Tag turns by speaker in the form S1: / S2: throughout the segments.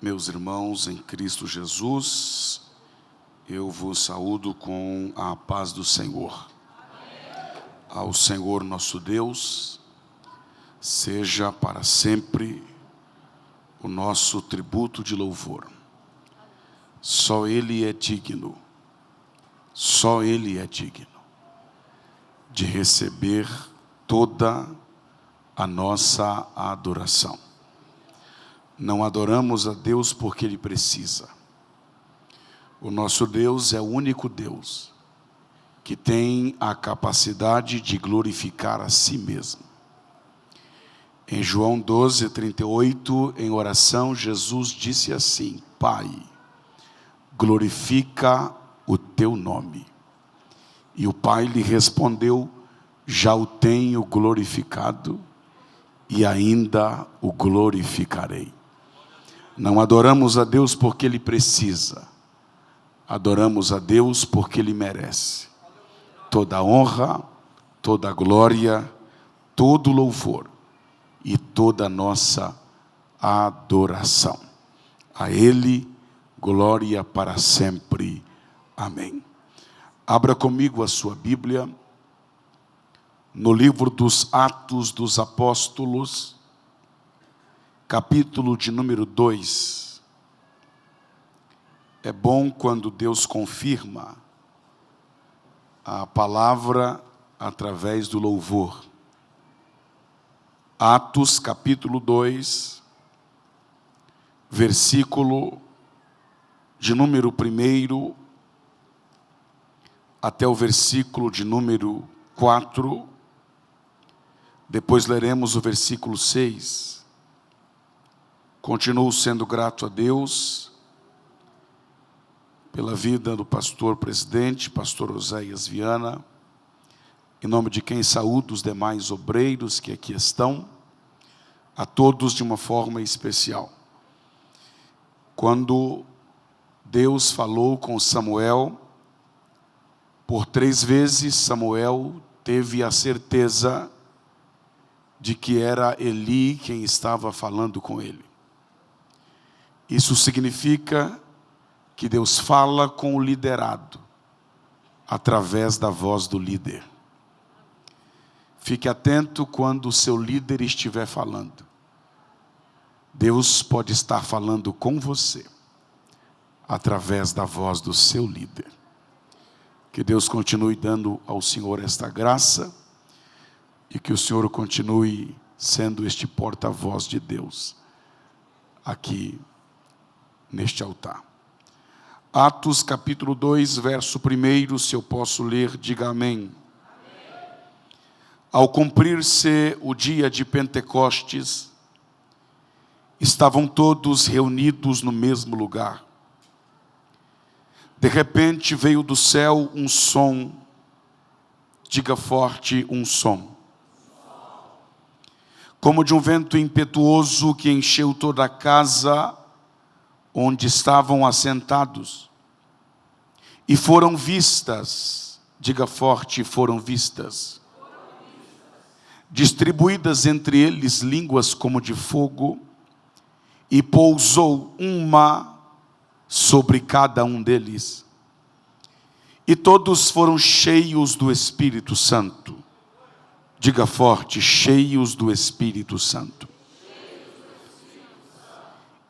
S1: Meus irmãos em Cristo Jesus, eu vos saúdo com a paz do Senhor. Ao Senhor nosso Deus, seja para sempre o nosso tributo de louvor. Só Ele é digno, só Ele é digno de receber toda a nossa adoração. Não adoramos a Deus porque Ele precisa. O nosso Deus é o único Deus que tem a capacidade de glorificar a si mesmo. Em João 12:38, em oração, Jesus disse assim: Pai, glorifica o teu nome. E o Pai lhe respondeu: já o tenho glorificado e ainda o glorificarei. Não adoramos a Deus porque Ele precisa. Adoramos a Deus porque Ele merece. Toda a honra, toda a glória, todo o louvor e toda a nossa adoração. A Ele, glória para sempre. Amém. Abra comigo a sua Bíblia no livro dos Atos dos Apóstolos, capítulo de número 2. É bom quando Deus confirma a palavra através do louvor. Atos capítulo 2, versículo de número 1 até o versículo de número 4. Depois leremos o versículo 6. Continuo sendo grato a Deus pela vida do pastor presidente, pastor Oséias Viana, em nome de quem saúdo os demais obreiros que aqui estão, a todos de uma forma especial. Quando Deus falou com Samuel, por 3 vezes Samuel teve a certeza de que era Eli quem estava falando com ele. Isso significa que Deus fala com o liderado, através da voz do líder. Fique atento quando o seu líder estiver falando. Deus pode estar falando com você, através da voz do seu líder. Que Deus continue dando ao Senhor esta graça, e que o Senhor continue sendo este porta-voz de Deus, aqui neste altar. Atos capítulo 2, verso 1, se eu posso ler, diga amém. Ao cumprir-se o dia de Pentecostes, estavam todos reunidos no mesmo lugar. De repente veio do céu um som, diga forte, um som, como de um vento impetuoso que encheu toda a casa onde estavam assentados. E foram vistas, diga forte, foram vistas, distribuídas entre eles línguas como de fogo, e pousou uma sobre cada um deles. E todos foram cheios do Espírito Santo. Diga forte, cheios do Espírito Santo.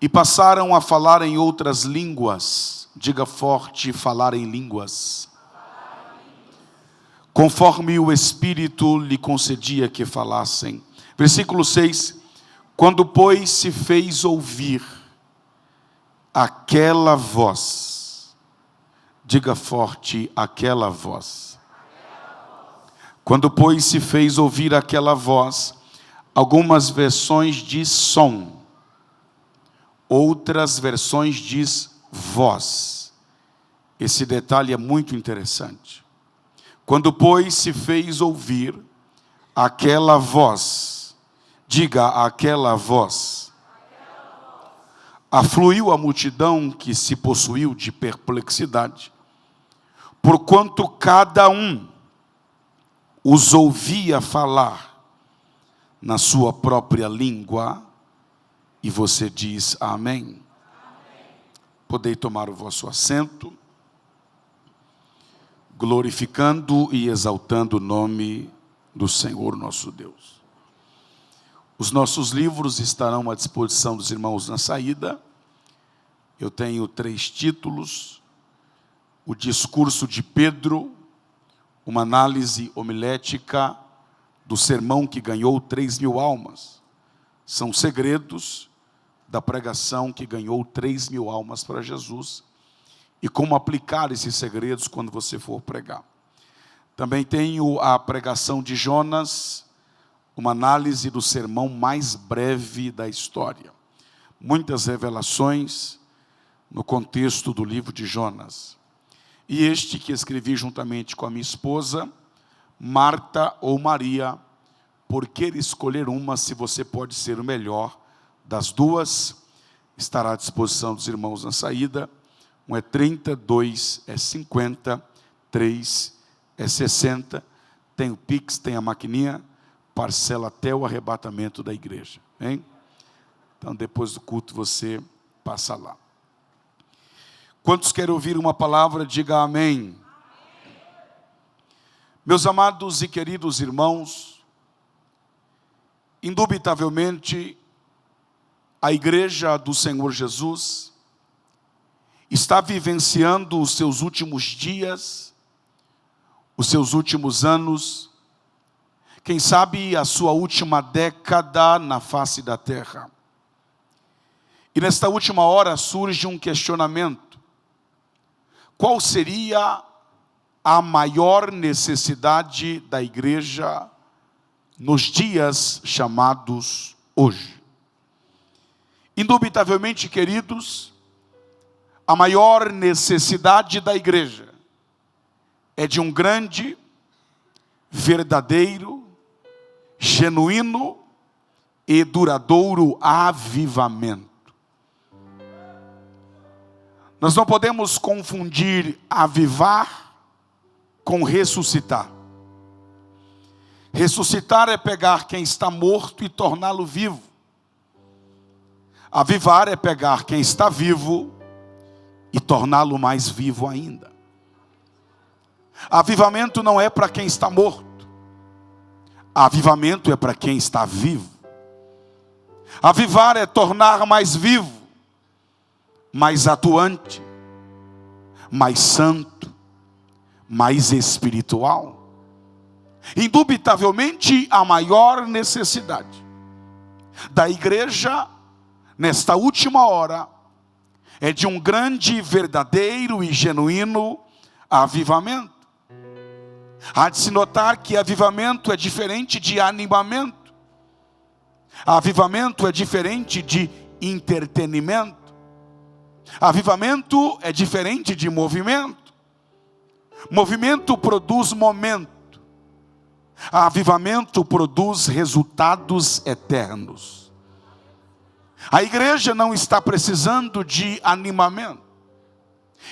S1: E passaram a falar em outras línguas. Diga forte, falar em línguas. Conforme o Espírito lhe concedia que falassem. Versículo 6. Quando, pois, se fez ouvir aquela voz. Diga forte, aquela voz. Quando, pois, se fez ouvir aquela voz, algumas versões diz som, outras versões diz voz. Esse detalhe é muito interessante. Quando, pois, se fez ouvir aquela voz, diga aquela voz, afluiu a multidão que se possuiu de perplexidade, porquanto cada um os ouvia falar na sua própria língua, e você diz amém. Podei tomar o vosso assento, glorificando e exaltando o nome do Senhor nosso Deus. Os nossos livros estarão à disposição dos irmãos na saída. Eu tenho 3 títulos: o discurso de Pedro, uma análise homilética do sermão que ganhou 3.000 almas. São segredos da pregação que ganhou 3.000 almas para Jesus e como aplicar esses segredos quando você for pregar. Também tenho a pregação de Jonas, uma análise do sermão mais breve da história. Muitas revelações no contexto do livro de Jonas. E este que escrevi juntamente com a minha esposa, Marta ou Maria, por que escolher uma se você pode ser o melhor das duas? Estará à disposição dos irmãos na saída. Um é 30, 2 é 50, 3 é 60. Tem o Pix, tem a maquininha, parcela até o arrebatamento da igreja. Hein? Então depois do culto você passa lá. Quantos querem ouvir uma palavra, diga amém. Meus amados e queridos irmãos, indubitavelmente, a igreja do Senhor Jesus está vivenciando os seus últimos dias, os seus últimos anos, quem sabe a sua última década na face da terra. E nesta última hora surge um questionamento: qual seria a maior necessidade da igreja nos dias chamados hoje? Indubitavelmente, queridos, a maior necessidade da igreja é de um grande, verdadeiro, genuíno e duradouro avivamento. Nós não podemos confundir avivar com ressuscitar. Ressuscitar é pegar quem está morto e torná-lo vivo. Avivar é pegar quem está vivo e torná-lo mais vivo ainda. Avivamento não é para quem está morto. Avivamento é para quem está vivo. Avivar é tornar mais vivo, mais atuante, mais santo, mais espiritual. Indubitavelmente, a maior necessidade da igreja nesta última hora é de um grande, verdadeiro e genuíno avivamento. Há de se notar que avivamento é diferente de animamento. Avivamento é diferente de entretenimento. Avivamento é diferente de movimento. Movimento produz momento. Avivamento produz resultados eternos. A igreja não está precisando de animamento,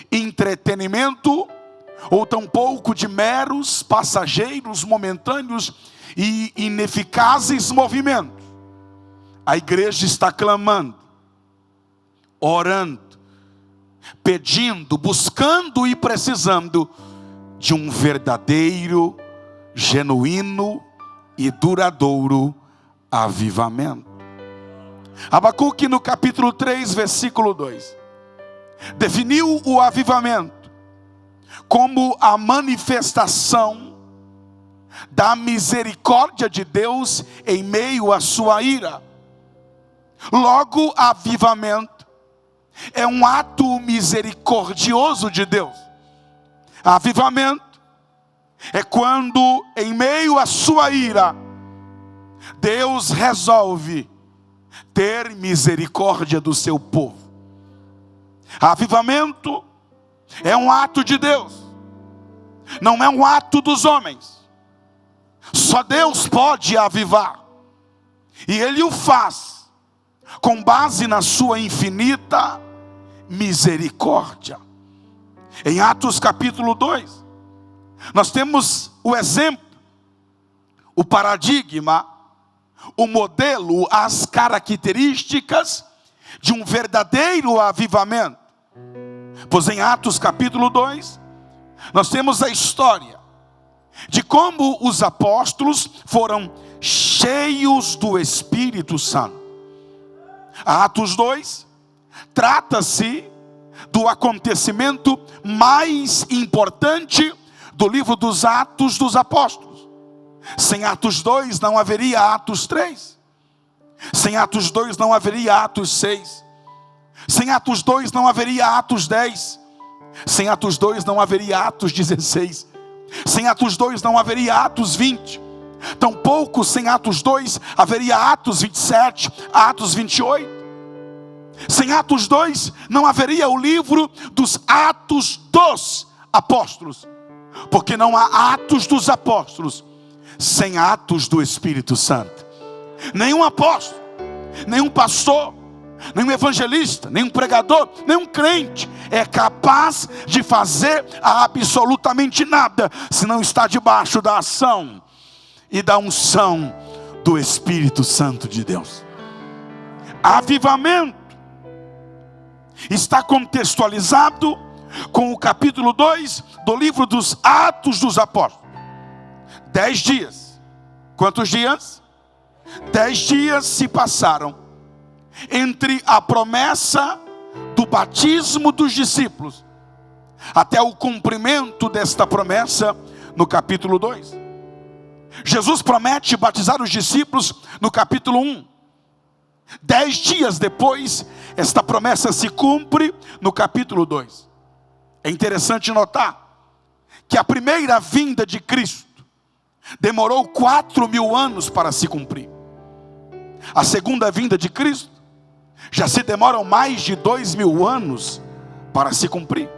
S1: entretenimento, ou tampouco de meros, passageiros, momentâneos e ineficazes movimentos. A igreja está clamando, orando, pedindo, buscando e precisando de um verdadeiro, genuíno e duradouro avivamento. Abacuque, no capítulo 3, versículo 2, definiu o avivamento como a manifestação da misericórdia de Deus em meio à sua ira. Logo, avivamento é um ato misericordioso de Deus. Avivamento é quando, em meio à sua ira, Deus resolve ter misericórdia do seu povo. Avivamento é um ato de Deus, não é um ato dos homens. Só Deus pode avivar, e Ele o faz com base na sua infinita misericórdia. Em Atos capítulo 2, nós temos o exemplo, o paradigma, o modelo, as características de um verdadeiro avivamento. Pois em Atos capítulo 2, nós temos a história de como os apóstolos foram cheios do Espírito Santo. Atos 2 trata-se do acontecimento mais importante do livro dos Atos dos Apóstolos. Sem Atos 2 não haveria Atos 3. Sem Atos 2 não haveria Atos 6. Sem Atos 2 não haveria Atos 10. Sem Atos 2 não haveria Atos 16. Sem Atos 2 não haveria Atos 20. Tampouco sem Atos 2 haveria Atos 27, Atos 28. Sem Atos 2 não haveria o livro dos Atos dos Apóstolos. Porque não há Atos dos Apóstolos sem Atos do Espírito Santo. Nenhum apóstolo, nenhum pastor, nenhum evangelista, nenhum pregador, nenhum crente é capaz de fazer absolutamente nada se não está debaixo da ação e da unção do Espírito Santo de Deus. Avivamento está contextualizado com o capítulo 2 do livro dos Atos dos Apóstolos. 10 dias. Quantos dias? 10 dias se passaram entre a promessa do batismo dos discípulos até o cumprimento desta promessa no capítulo 2. Jesus promete batizar os discípulos no capítulo 1. 10 dias depois, esta promessa se cumpre no capítulo 2. É interessante notar que a primeira vinda de Cristo demorou 4.000 anos para se cumprir. A segunda vinda de Cristo já se demoram mais de 2.000 anos para se cumprir.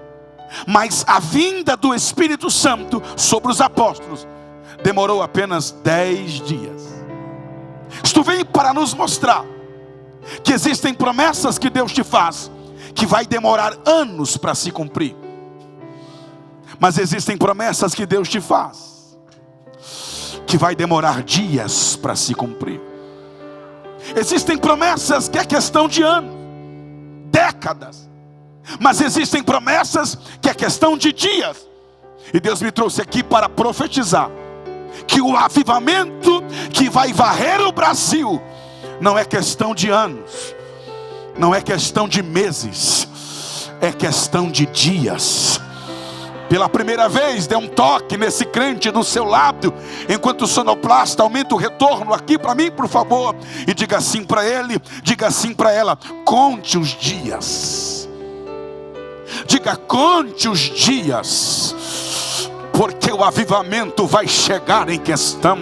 S1: Mas a vinda do Espírito Santo sobre os apóstolos demorou apenas 10 dias. Isto vem para nos mostrar que existem promessas que Deus te faz que vai demorar anos para se cumprir. Mas existem promessas que Deus te faz que vai demorar dias para se cumprir. Existem promessas que é questão de anos, décadas. Mas existem promessas que é questão de dias. E Deus me trouxe aqui para profetizar que o avivamento que vai varrer o Brasil não é questão de anos, não é questão de meses, é questão de dias. Pela primeira vez, dê um toque nesse crente do seu lado, enquanto o sonoplasta aumenta o retorno aqui para mim, por favor, e diga assim para ele, diga assim para ela: conte os dias. Diga: conte os dias, porque o avivamento vai chegar em questão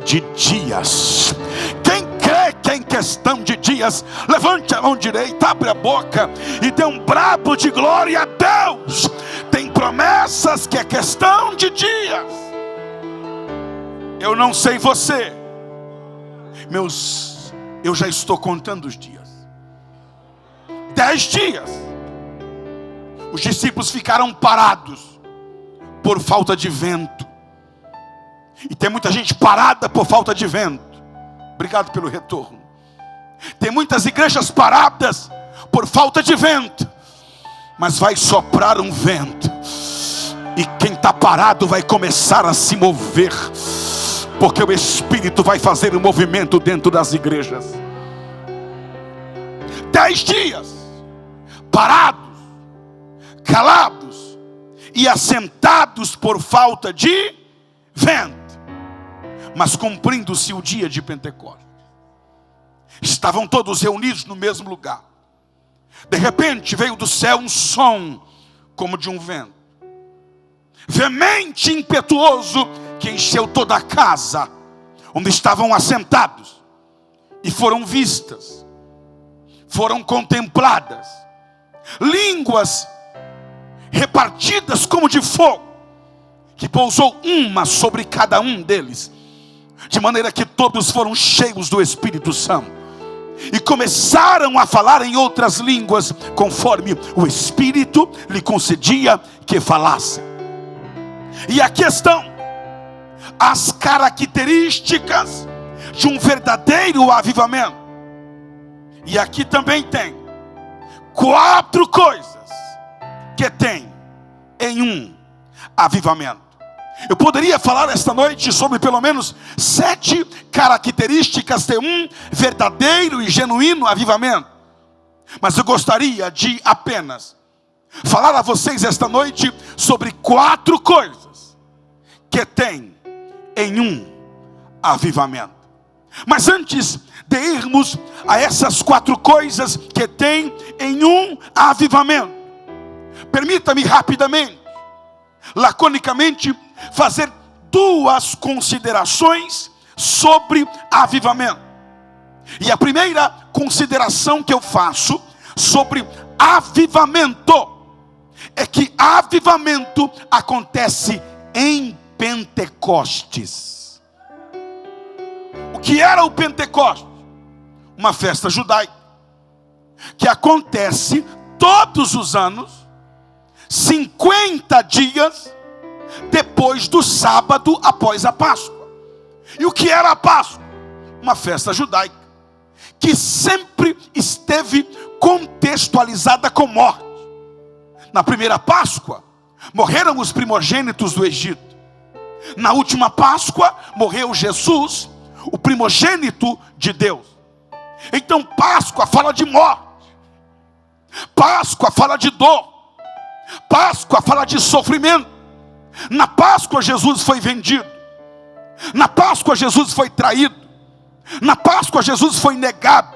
S1: de dias. Quem crê que é em questão de dias, levante a mão direita, abre a boca e dê um brado de glória a Deus. Tem promessas que é questão de dias. Eu não sei você, eu já estou contando os dias. 10 dias. Os discípulos ficaram parados por falta de vento. E tem muita gente parada por falta de vento. Obrigado pelo retorno. Tem muitas igrejas paradas por falta de vento. Mas vai soprar um vento, e quem está parado vai começar a se mover, porque o Espírito vai fazer um movimento dentro das igrejas. 10 dias parados, calados e assentados por falta de vento. Mas cumprindo-se o dia de Pentecostes, estavam todos reunidos no mesmo lugar. De repente veio do céu um som como de um vento, veemente e impetuoso, que encheu toda a casa onde estavam assentados. E foram vistas, foram contempladas, línguas repartidas como de fogo, que pousou uma sobre cada um deles, de maneira que todos foram cheios do Espírito Santo. E começaram a falar em outras línguas, conforme o Espírito lhe concedia que falasse. E aqui estão as características de um verdadeiro avivamento. E aqui também tem 4 coisas que tem em um avivamento. Eu poderia falar esta noite sobre pelo menos 7 características de um verdadeiro e genuíno avivamento. Mas eu gostaria de apenas falar a vocês esta noite sobre 4 coisas que tem em um avivamento. Mas antes de irmos a essas 4 coisas que tem em um avivamento, permita-me rapidamente, laconicamente, fazer 2 considerações sobre avivamento. E a primeira consideração que eu faço sobre avivamento é que avivamento acontece em Pentecostes. O que era o Pentecostes? Uma festa judaica que acontece todos os anos, 50 dias depois do sábado após a Páscoa. E o que era a Páscoa? Uma festa judaica que sempre esteve contextualizada com morte. Na primeira Páscoa, morreram os primogênitos do Egito. Na última Páscoa, morreu Jesus, o primogênito de Deus. Então Páscoa fala de morte, Páscoa fala de dor, Páscoa fala de sofrimento. Na Páscoa Jesus foi vendido, na Páscoa Jesus foi traído, na Páscoa Jesus foi negado,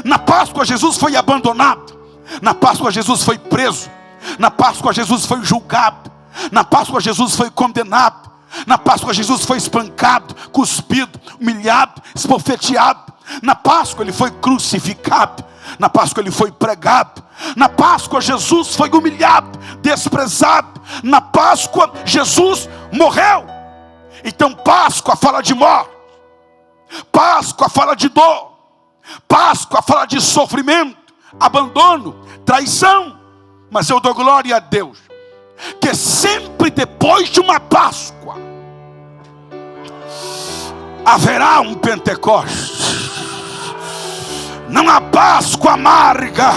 S1: na Páscoa Jesus foi abandonado, na Páscoa Jesus foi preso, na Páscoa Jesus foi julgado, na Páscoa Jesus foi condenado, na Páscoa Jesus foi espancado, cuspido, humilhado, esbofeteado. Na Páscoa ele foi crucificado, na Páscoa ele foi pregado, na Páscoa Jesus foi humilhado, desprezado, na Páscoa Jesus morreu. Então Páscoa fala de morte, Páscoa fala de dor, Páscoa fala de sofrimento, abandono, traição. Mas eu dou glória a Deus que sempre depois de uma Páscoa haverá um Pentecostes. Não há Páscoa amarga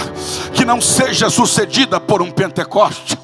S1: que não seja sucedida por um Pentecoste.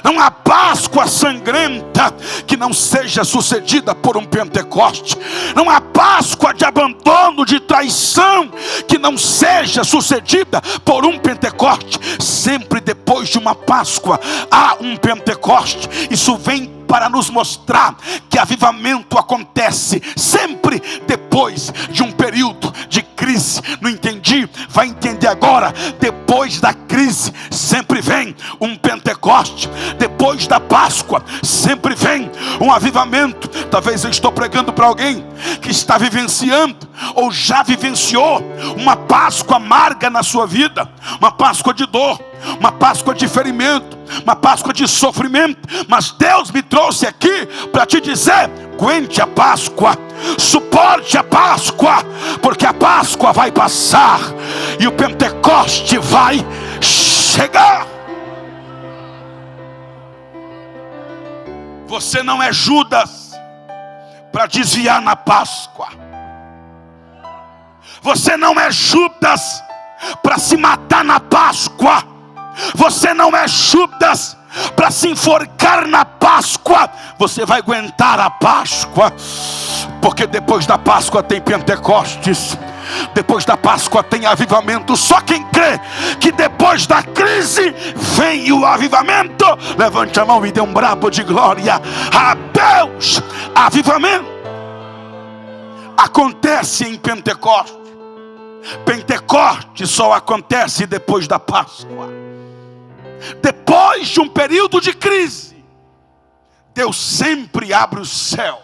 S1: Não há Páscoa sangrenta que não seja sucedida por um Pentecoste. Não há Páscoa de abandono, de traição, que não seja sucedida por um Pentecoste. Sempre depois de uma Páscoa há um Pentecoste. Isso vem para nos mostrar que avivamento acontece sempre depois de um período de crise. Não entendi? Vai entender agora. Depois da crise sempre vem um Pentecoste. Depois da Páscoa sempre vem um avivamento. Talvez eu estou pregando para alguém que está vivenciando ou já vivenciou uma Páscoa amarga na sua vida, uma Páscoa de dor, uma Páscoa de ferimento, uma Páscoa de sofrimento. Mas Deus me trouxe aqui para te dizer: aguente a Páscoa, suporte a Páscoa, porque a Páscoa vai passar e o Pentecoste vai chegar. Você não é Judas para desviar na Páscoa. Você não é Judas para se matar na Páscoa. Você não é Judas para se enforcar na Páscoa. Você vai aguentar a Páscoa, porque depois da Páscoa tem Pentecostes. Depois da Páscoa tem avivamento. Só quem crê que depois da crise vem o avivamento, levante a mão e dê um brado de glória a Deus. Avivamento acontece em Pentecostes. Pentecoste só acontece depois da Páscoa. Depois de um período de crise, Deus sempre abre o céu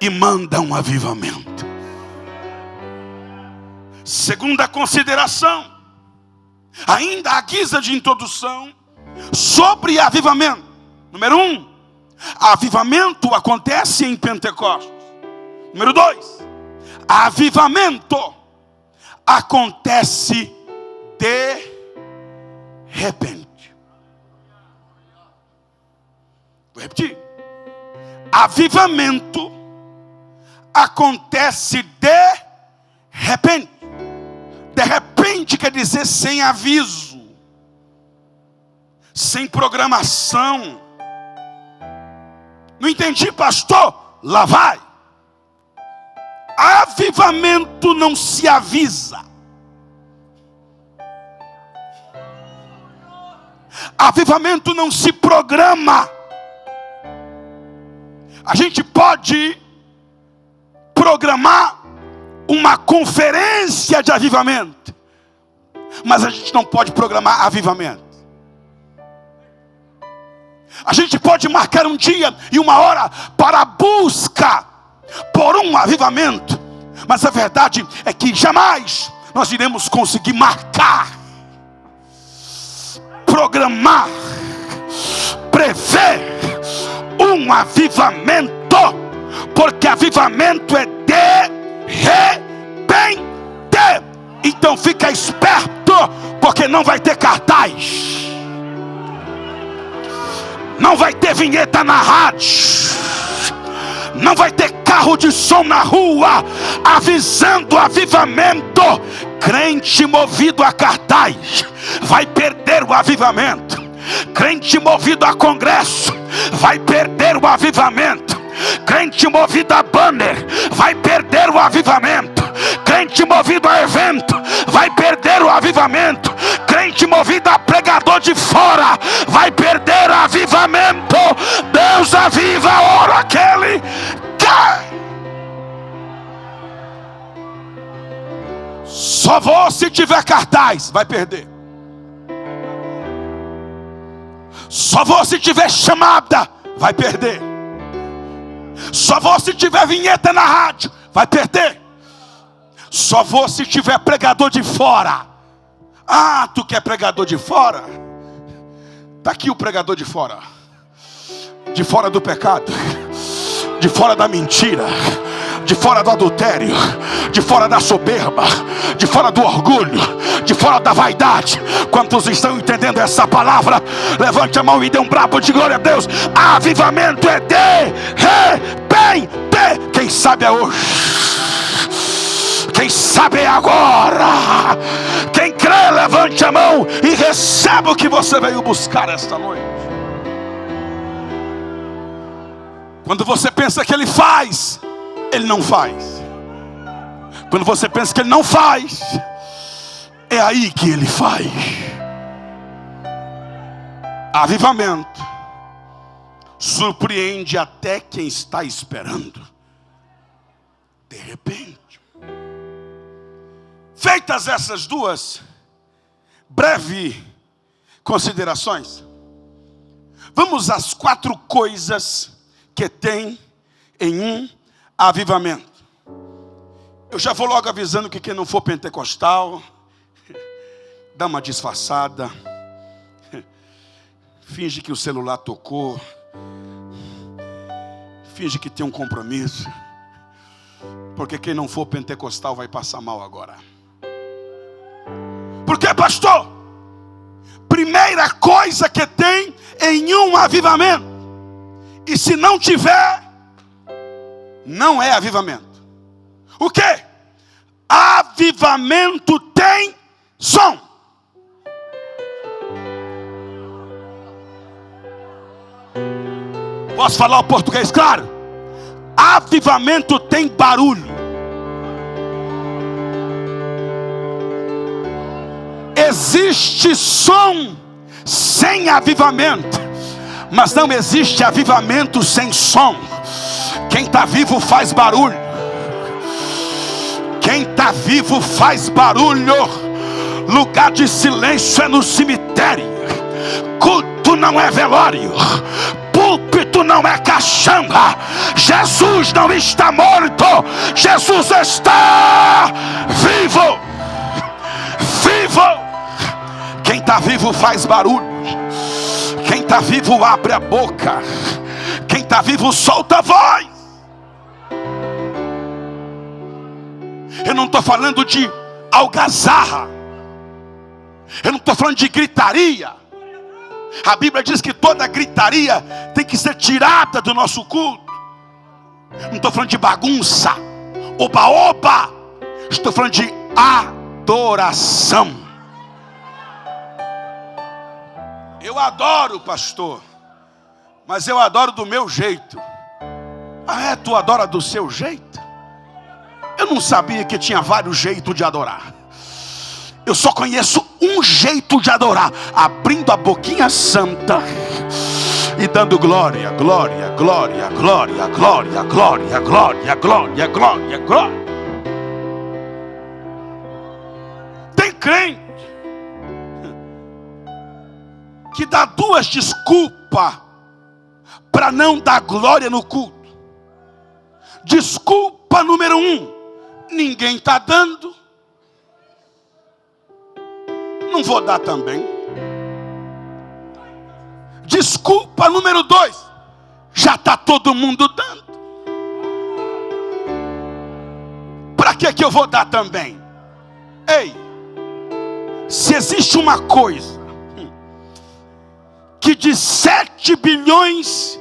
S1: e manda um avivamento. Segunda consideração, ainda à guisa de introdução, sobre avivamento. Número 1, avivamento acontece em Pentecostes. Número 2, avivamento acontece de repente. Vou repetir. Avivamento acontece de repente. De repente quer dizer sem aviso. sem programação. Não entendi, pastor? Lá vai. Avivamento não se avisa. Avivamento não se programa. A gente pode programar uma conferência de avivamento, mas a gente não pode programar avivamento. A gente pode marcar um dia e uma hora para a busca por um avivamento, mas a verdade é que jamais nós iremos conseguir marcar, programar, prever um avivamento, porque avivamento é de repente. Então fica esperto, porque não vai ter cartaz, não vai ter vinheta na rádio, não vai ter carro de som na rua avisando avivamento. Crente movido a cartaz vai perder o avivamento. Crente movido a congresso vai perder o avivamento. Crente movido a banner vai perder o avivamento. Crente movido a evento vai perder o avivamento. Crente movido a pregador de fora vai perder o avivamento. Deus aviva a hora que Ele quer. Só vou se tiver cartaz, vai perder. Só vou se tiver chamada, vai perder. Só vou se tiver vinheta na rádio, vai perder. Só vou se tiver pregador de fora. Ah, tu quer pregador de fora? Está aqui o pregador de fora. De fora do pecado, de fora da mentira, de fora do adultério, de fora da soberba, de fora do orgulho, de fora da vaidade. Quantos estão entendendo essa palavra? Levante a mão e dê um brabo de glória a Deus. Avivamento é de repente. Quem sabe é hoje, quem sabe é agora. Quem crê, levante a mão e receba o que você veio buscar esta noite. Quando você pensa que Ele faz, Ele não faz. Quando você pensa que Ele não faz, é aí que Ele faz. Avivamento surpreende até quem está esperando. De repente. Feitas essas duas breves considerações, vamos às 4 coisas que tem em um avivamento. Eu já vou logo avisando que quem não for pentecostal, dá uma disfarçada, finge que o celular tocou, finge que tem um compromisso, porque quem não for pentecostal vai passar mal agora. Por quê, pastor? Primeira coisa que tem em um avivamento, e se não tiver, não é avivamento. O quê? Avivamento tem som. Posso falar o português claro? Avivamento tem barulho. Existe som sem avivamento, mas não existe avivamento sem som. Quem está vivo faz barulho. Quem está vivo faz barulho. Lugar de silêncio é no cemitério. Culto não é velório. Púlpito não é caixamba. Jesus não está morto. Jesus está vivo. Vivo. Quem está vivo faz barulho. Quem está vivo abre a boca. Quem está vivo solta a voz. Eu não estou falando de algazarra. Eu não estou falando de gritaria. A Bíblia diz que toda gritaria tem que ser tirada do nosso culto. Não estou falando de bagunça, oba-oba. Estou falando de adoração. Eu Eu adoro, pastor, mas eu adoro do meu jeito. Ah, é? Tu adora do seu jeito? Eu não sabia que tinha vários jeitos de adorar. Eu só conheço um jeito de adorar: abrindo a boquinha santa e dando glória, glória, glória, glória, glória, glória, glória, glória, glória, glória. Tem crente que dá duas desculpas para não dar glória no culto. Desculpa número 1: ninguém está dando, não vou dar também. Desculpa número 2: já está todo mundo dando, para que eu vou dar também? Ei, se existe uma coisa que de 7 bilhões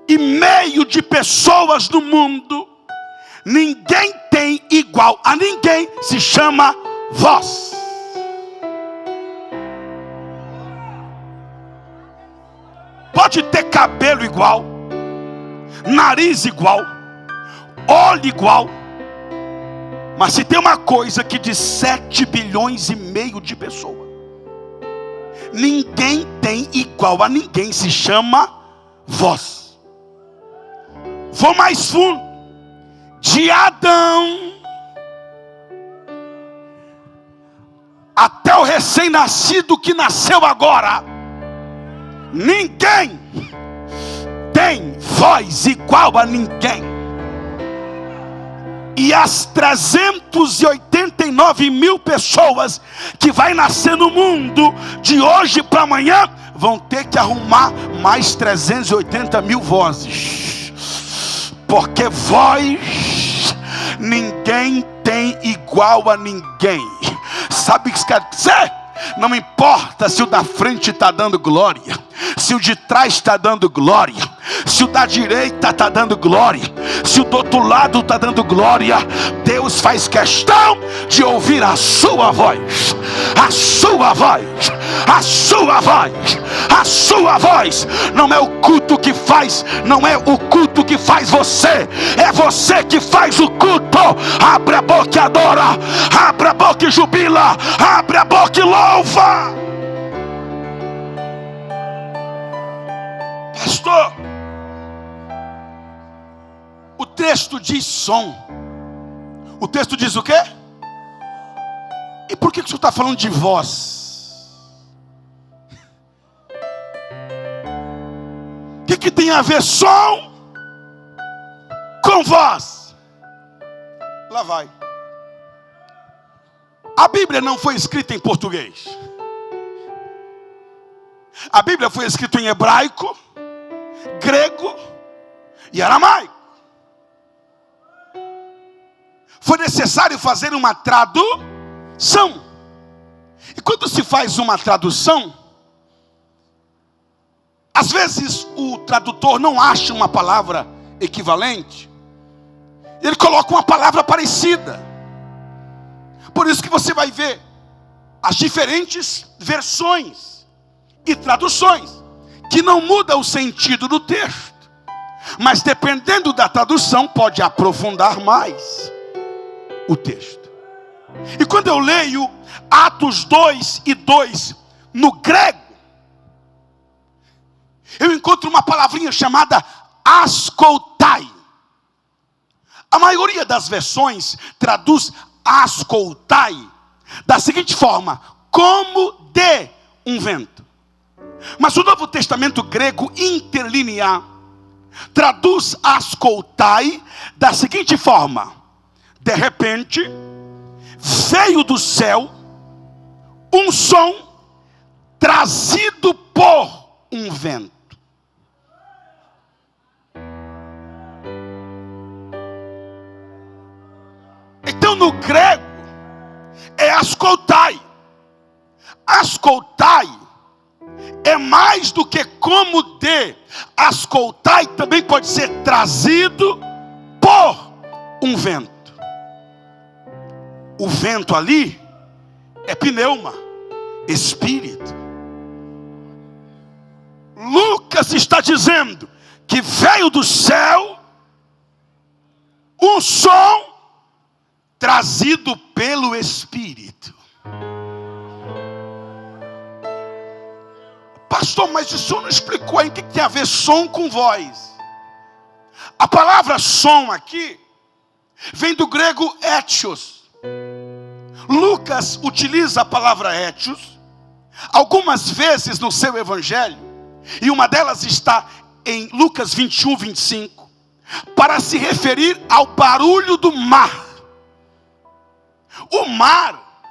S1: e meio de pessoas no mundo, ninguém tem igual a ninguém, se chama voz. Pode ter cabelo igual, nariz igual, olho igual, mas se tem uma coisa que de 7 bilhões e meio de pessoas, ninguém tem igual a ninguém, se chama voz. Vou mais fundo. De Adão até o recém-nascido que nasceu agora, ninguém tem voz igual a ninguém. E as 389 mil pessoas que vai nascer no mundo, de hoje para amanhã, vão ter que arrumar mais 380 mil vozes. Porque voz, ninguém tem igual a ninguém. Sabe o que isso quer dizer? Não importa se o da frente está dando glória, se o de trás está dando glória, se o da direita está dando glória, se o do outro lado está dando glória, Deus faz questão de ouvir a sua voz. A sua voz, a sua voz, a sua voz. Não é o culto que faz, não é o culto que faz você, é você que faz o culto. Abre a boca e adora, abre a boca e jubila, abre a boca e louva. Pastor, o texto diz som. O texto diz o quê? E por que o senhor está falando de voz? O que tem a ver som com voz? Lá vai. A Bíblia não foi escrita em português. A Bíblia foi escrita em hebraico, grego e aramaico. Foi necessário fazer uma tradução. E quando se faz uma tradução, às vezes o tradutor não acha uma palavra equivalente, ele coloca uma palavra parecida. Por isso que você vai ver as diferentes versões e traduções, que não muda o sentido do texto, mas dependendo da tradução pode aprofundar mais o texto. E quando eu leio Atos 2:2 no grego, eu encontro uma palavrinha chamada ascoltai. A maioria das versões traduz ascoltai da seguinte forma: como de um vento. Mas o Novo Testamento grego interlinear traduz ascoltai da seguinte forma: de repente veio do céu um som trazido por um vento. Então no grego é ascoltai. Ascoltai é mais do que como de. Ascoltai também pode ser trazido por um vento. O vento ali é pneuma, espírito. Lucas está dizendo que veio do céu um som trazido pelo Espírito. Pastor, mas o senhor não explicou aí o que tem a ver som com voz. A palavra som aqui vem do grego étios. Lucas utiliza a palavra étios algumas vezes no seu evangelho, e uma delas está em Lucas 21, 25, para se referir ao barulho do mar. O mar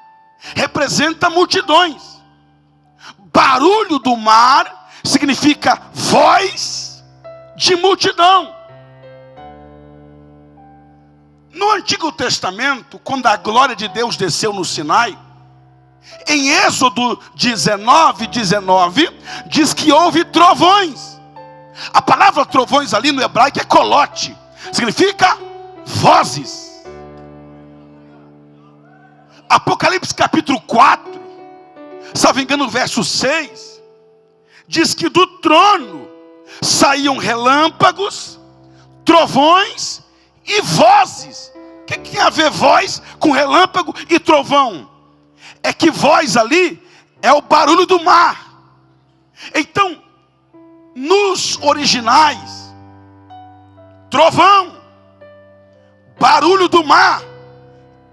S1: representa multidões. Barulho do mar significa voz de multidão. No Antigo Testamento, quando a glória de Deus desceu no Sinai, em Êxodo 19, 19, diz que houve trovões. A palavra trovões ali no hebraico é colote, significa vozes. Apocalipse capítulo 4, se não me engano, verso 6, diz que do trono saíam relâmpagos, trovões e vozes. O que tem a ver voz com relâmpago e trovão? É que voz ali é o barulho do mar. Então, nos originais, trovão, barulho do mar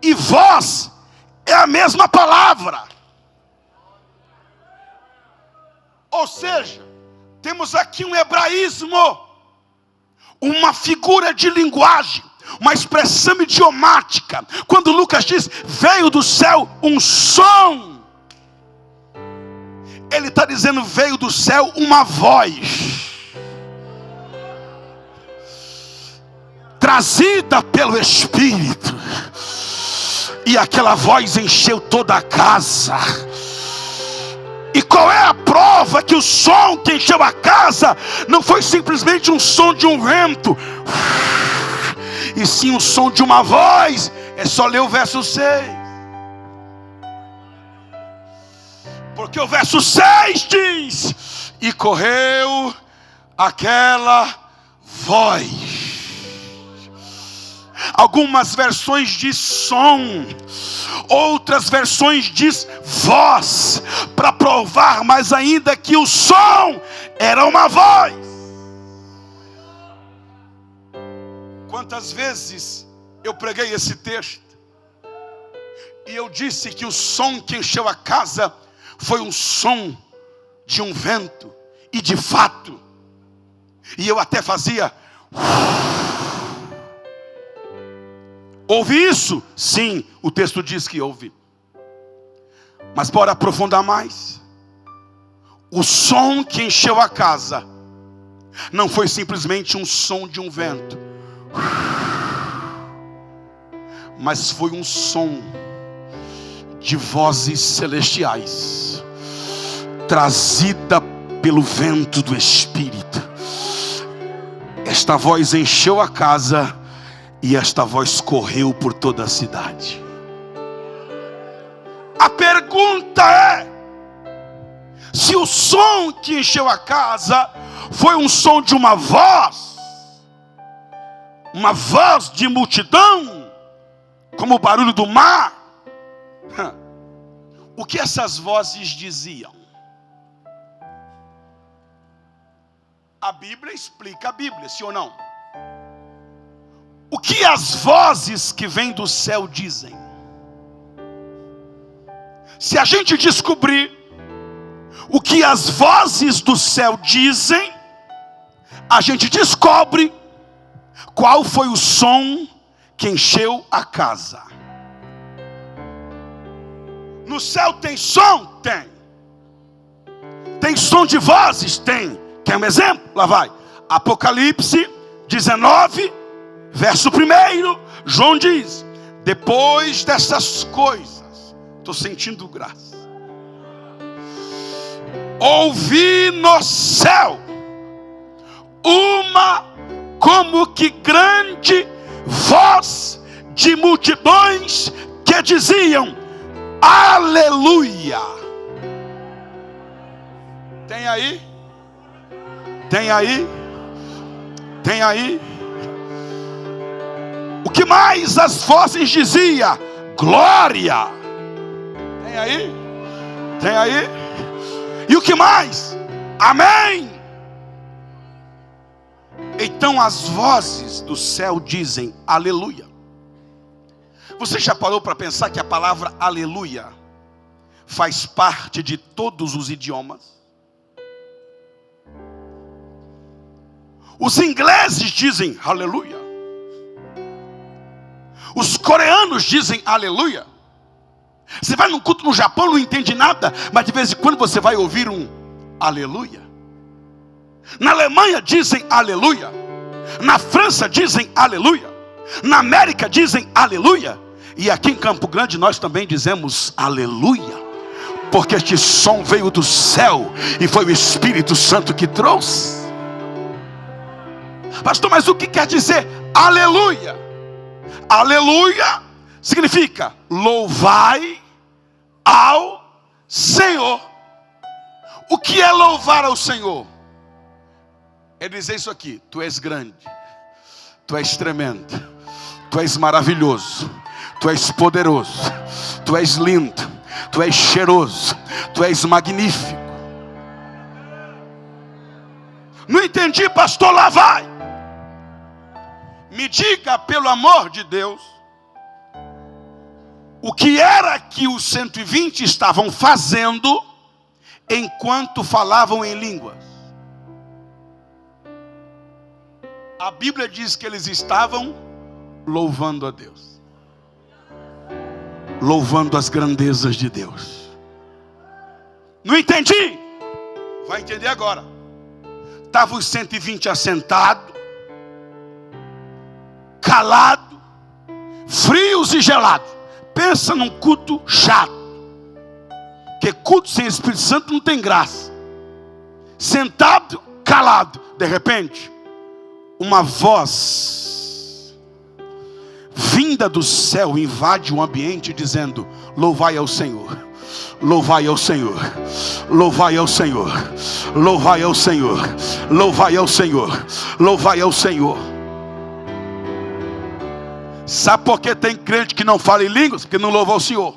S1: e voz é a mesma palavra. Ou seja, temos aqui um hebraísmo, uma figura de linguagem, uma expressão idiomática. Quando Lucas diz, veio do céu um som, ele está dizendo, veio do céu uma voz, trazida pelo Espírito, e aquela voz encheu toda a casa. E qual é a prova que o som que encheu a casa não foi simplesmente um som de um vento, e sim o som de uma voz? É só ler o verso 6. Porque o verso 6 diz, e correu aquela voz. Algumas versões diz som, outras versões diz voz, para provar mais ainda que o som era uma voz. Quantas vezes eu preguei esse texto e eu disse que o som que encheu a casa foi um som de um vento, e de fato, e eu até fazia. Houve isso? Sim, o texto diz que houve. Mas bora aprofundar mais. O som que encheu a casa não foi simplesmente um som de um vento, mas foi um som de vozes celestiais, trazida pelo vento do Espírito. Esta voz encheu a casa, e esta voz correu por toda a cidade. A pergunta é, se o som que encheu a casa foi um som de uma voz de multidão, como o barulho do mar, o que essas vozes diziam? A Bíblia explica a Bíblia, sim ou não? O que as vozes que vêm do céu dizem? Se a gente descobrir o que as vozes do céu dizem, a gente descobre qual foi o som que encheu a casa. No céu tem som? Tem. Tem som de vozes? Tem. Quer um exemplo? Lá vai. Apocalipse 19, verso 1, João diz, depois dessas coisas, estou sentindo graça, ouvi no céu uma como que grande voz de multidões que diziam, aleluia. Tem aí? Tem aí? Tem aí? O que mais as vozes diziam? Glória. Tem aí? Tem aí? E o que mais? Amém. Então as vozes do céu dizem aleluia. Você já parou para pensar que a palavra aleluia faz parte de todos os idiomas? Os ingleses dizem aleluia. Os coreanos dizem aleluia. Você vai num culto no Japão, não entende nada, mas de vez em quando você vai ouvir um aleluia. Na Alemanha dizem aleluia. Na França dizem aleluia. Na América dizem aleluia. E aqui em Campo Grande nós também dizemos aleluia, porque este som veio do céu e foi o Espírito Santo que trouxe. Pastor, mas o que quer dizer aleluia? Aleluia significa louvai ao Senhor. O que é louvar ao Senhor? É dizer isso aqui: tu és grande, tu és tremendo, tu és maravilhoso, tu és poderoso, tu és lindo, tu és cheiroso, tu és magnífico. Não entendi, pastor, lá vai. Me diga, pelo amor de Deus, o que era que os 120 estavam fazendo enquanto falavam em línguas? A Bíblia diz que eles estavam louvando a Deus, louvando as grandezas de Deus. Não entendi? Vai entender agora. Estavam os 120 assentados, calados, frios e gelados. Pensa num culto chato, porque culto sem Espírito Santo não tem graça. Sentado, calado. De repente, uma voz vinda do céu invade o ambiente dizendo: louvai ao Senhor, louvai ao Senhor, louvai ao Senhor, louvai ao Senhor, louvai ao Senhor, louvai ao Senhor. Sabe por que tem crente que não fala em línguas? Porque não louva ao Senhor.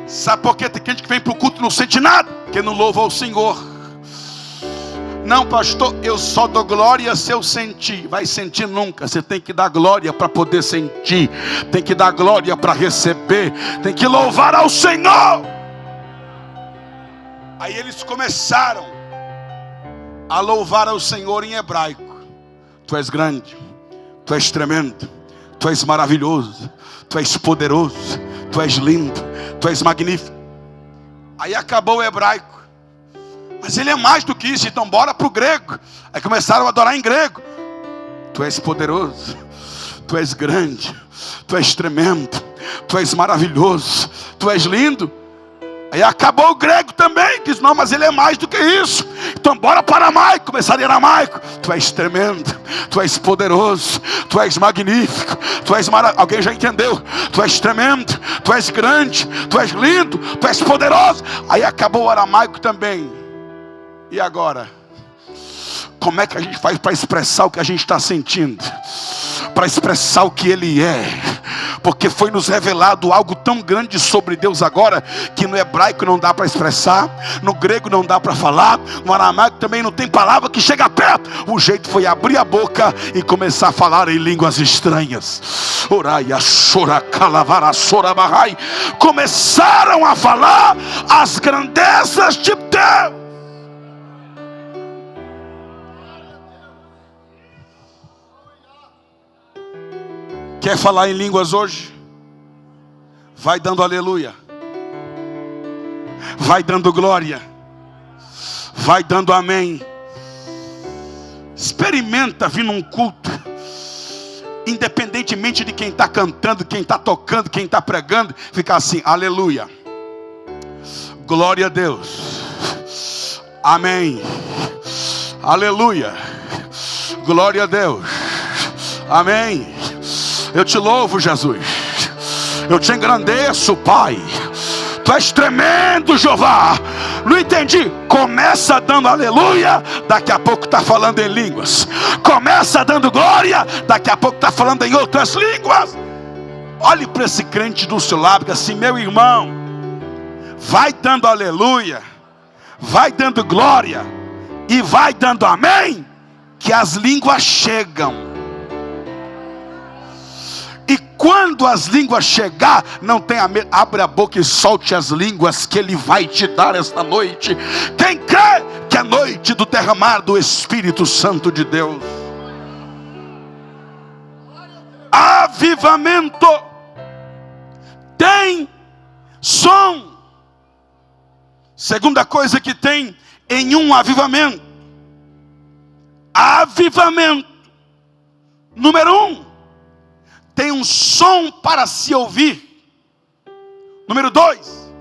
S1: Sabe por que tem crente que vem para o culto e não sente nada? Porque não louva ao Senhor. Não, pastor, eu só dou glória se eu sentir. Vai sentir nunca. Você tem que dar glória para poder sentir. Tem que dar glória para receber. Tem que louvar ao Senhor. Aí eles começaram a louvar ao Senhor em hebraico. Tu és grande, tu és tremendo, tu és maravilhoso, tu és poderoso, tu és lindo, tu és magnífico. Aí acabou o hebraico. Mas ele é mais do que isso, então bora para o grego. Aí começaram a adorar em grego. Tu és poderoso, tu és grande, tu és tremendo, tu és maravilhoso, tu és lindo. Aí acabou o grego também, diz: não, mas ele é mais do que isso. Então bora para aramaico. Começaram em aramaico. Tu és tremendo, tu és poderoso, tu és magnífico, tu és maravilhoso. Alguém já entendeu? Tu és tremendo, tu és grande, tu és lindo, tu és poderoso. Aí acabou o aramaico também. E agora? Como é que a gente faz para expressar o que a gente está sentindo? Para expressar o que Ele é? Porque foi nos revelado algo tão grande sobre Deus agora, que no hebraico não dá para expressar, no grego não dá para falar, no aramaico também não tem palavra que chega perto. O jeito foi abrir a boca e começar a falar em línguas estranhas. Começaram a falar as grandezas de Deus. Quer falar em línguas hoje? Vai dando aleluia, vai dando glória, vai dando amém. Experimenta vir num culto, independentemente de quem está cantando, quem está tocando, quem está pregando, ficar assim: aleluia, glória a Deus, amém, aleluia, glória a Deus, amém. Eu te louvo, Jesus. Eu te engrandeço, Pai. Tu és tremendo, Jeová. Não entendi. Começa dando aleluia, daqui a pouco está falando em línguas. Começa dando glória, daqui a pouco está falando em outras línguas. Olhe para esse crente do seu lado, assim: meu irmão, vai dando aleluia, vai dando glória e vai dando amém, que as línguas chegam. E quando as línguas chegar, não tenha medo, abre a boca e solte as línguas que Ele vai te dar esta noite. Quem crê que é noite do derramar do Espírito Santo de Deus? Avivamento tem som. Segunda coisa que tem em um avivamento: avivamento. Número 1, tem um som para se ouvir. Número 2,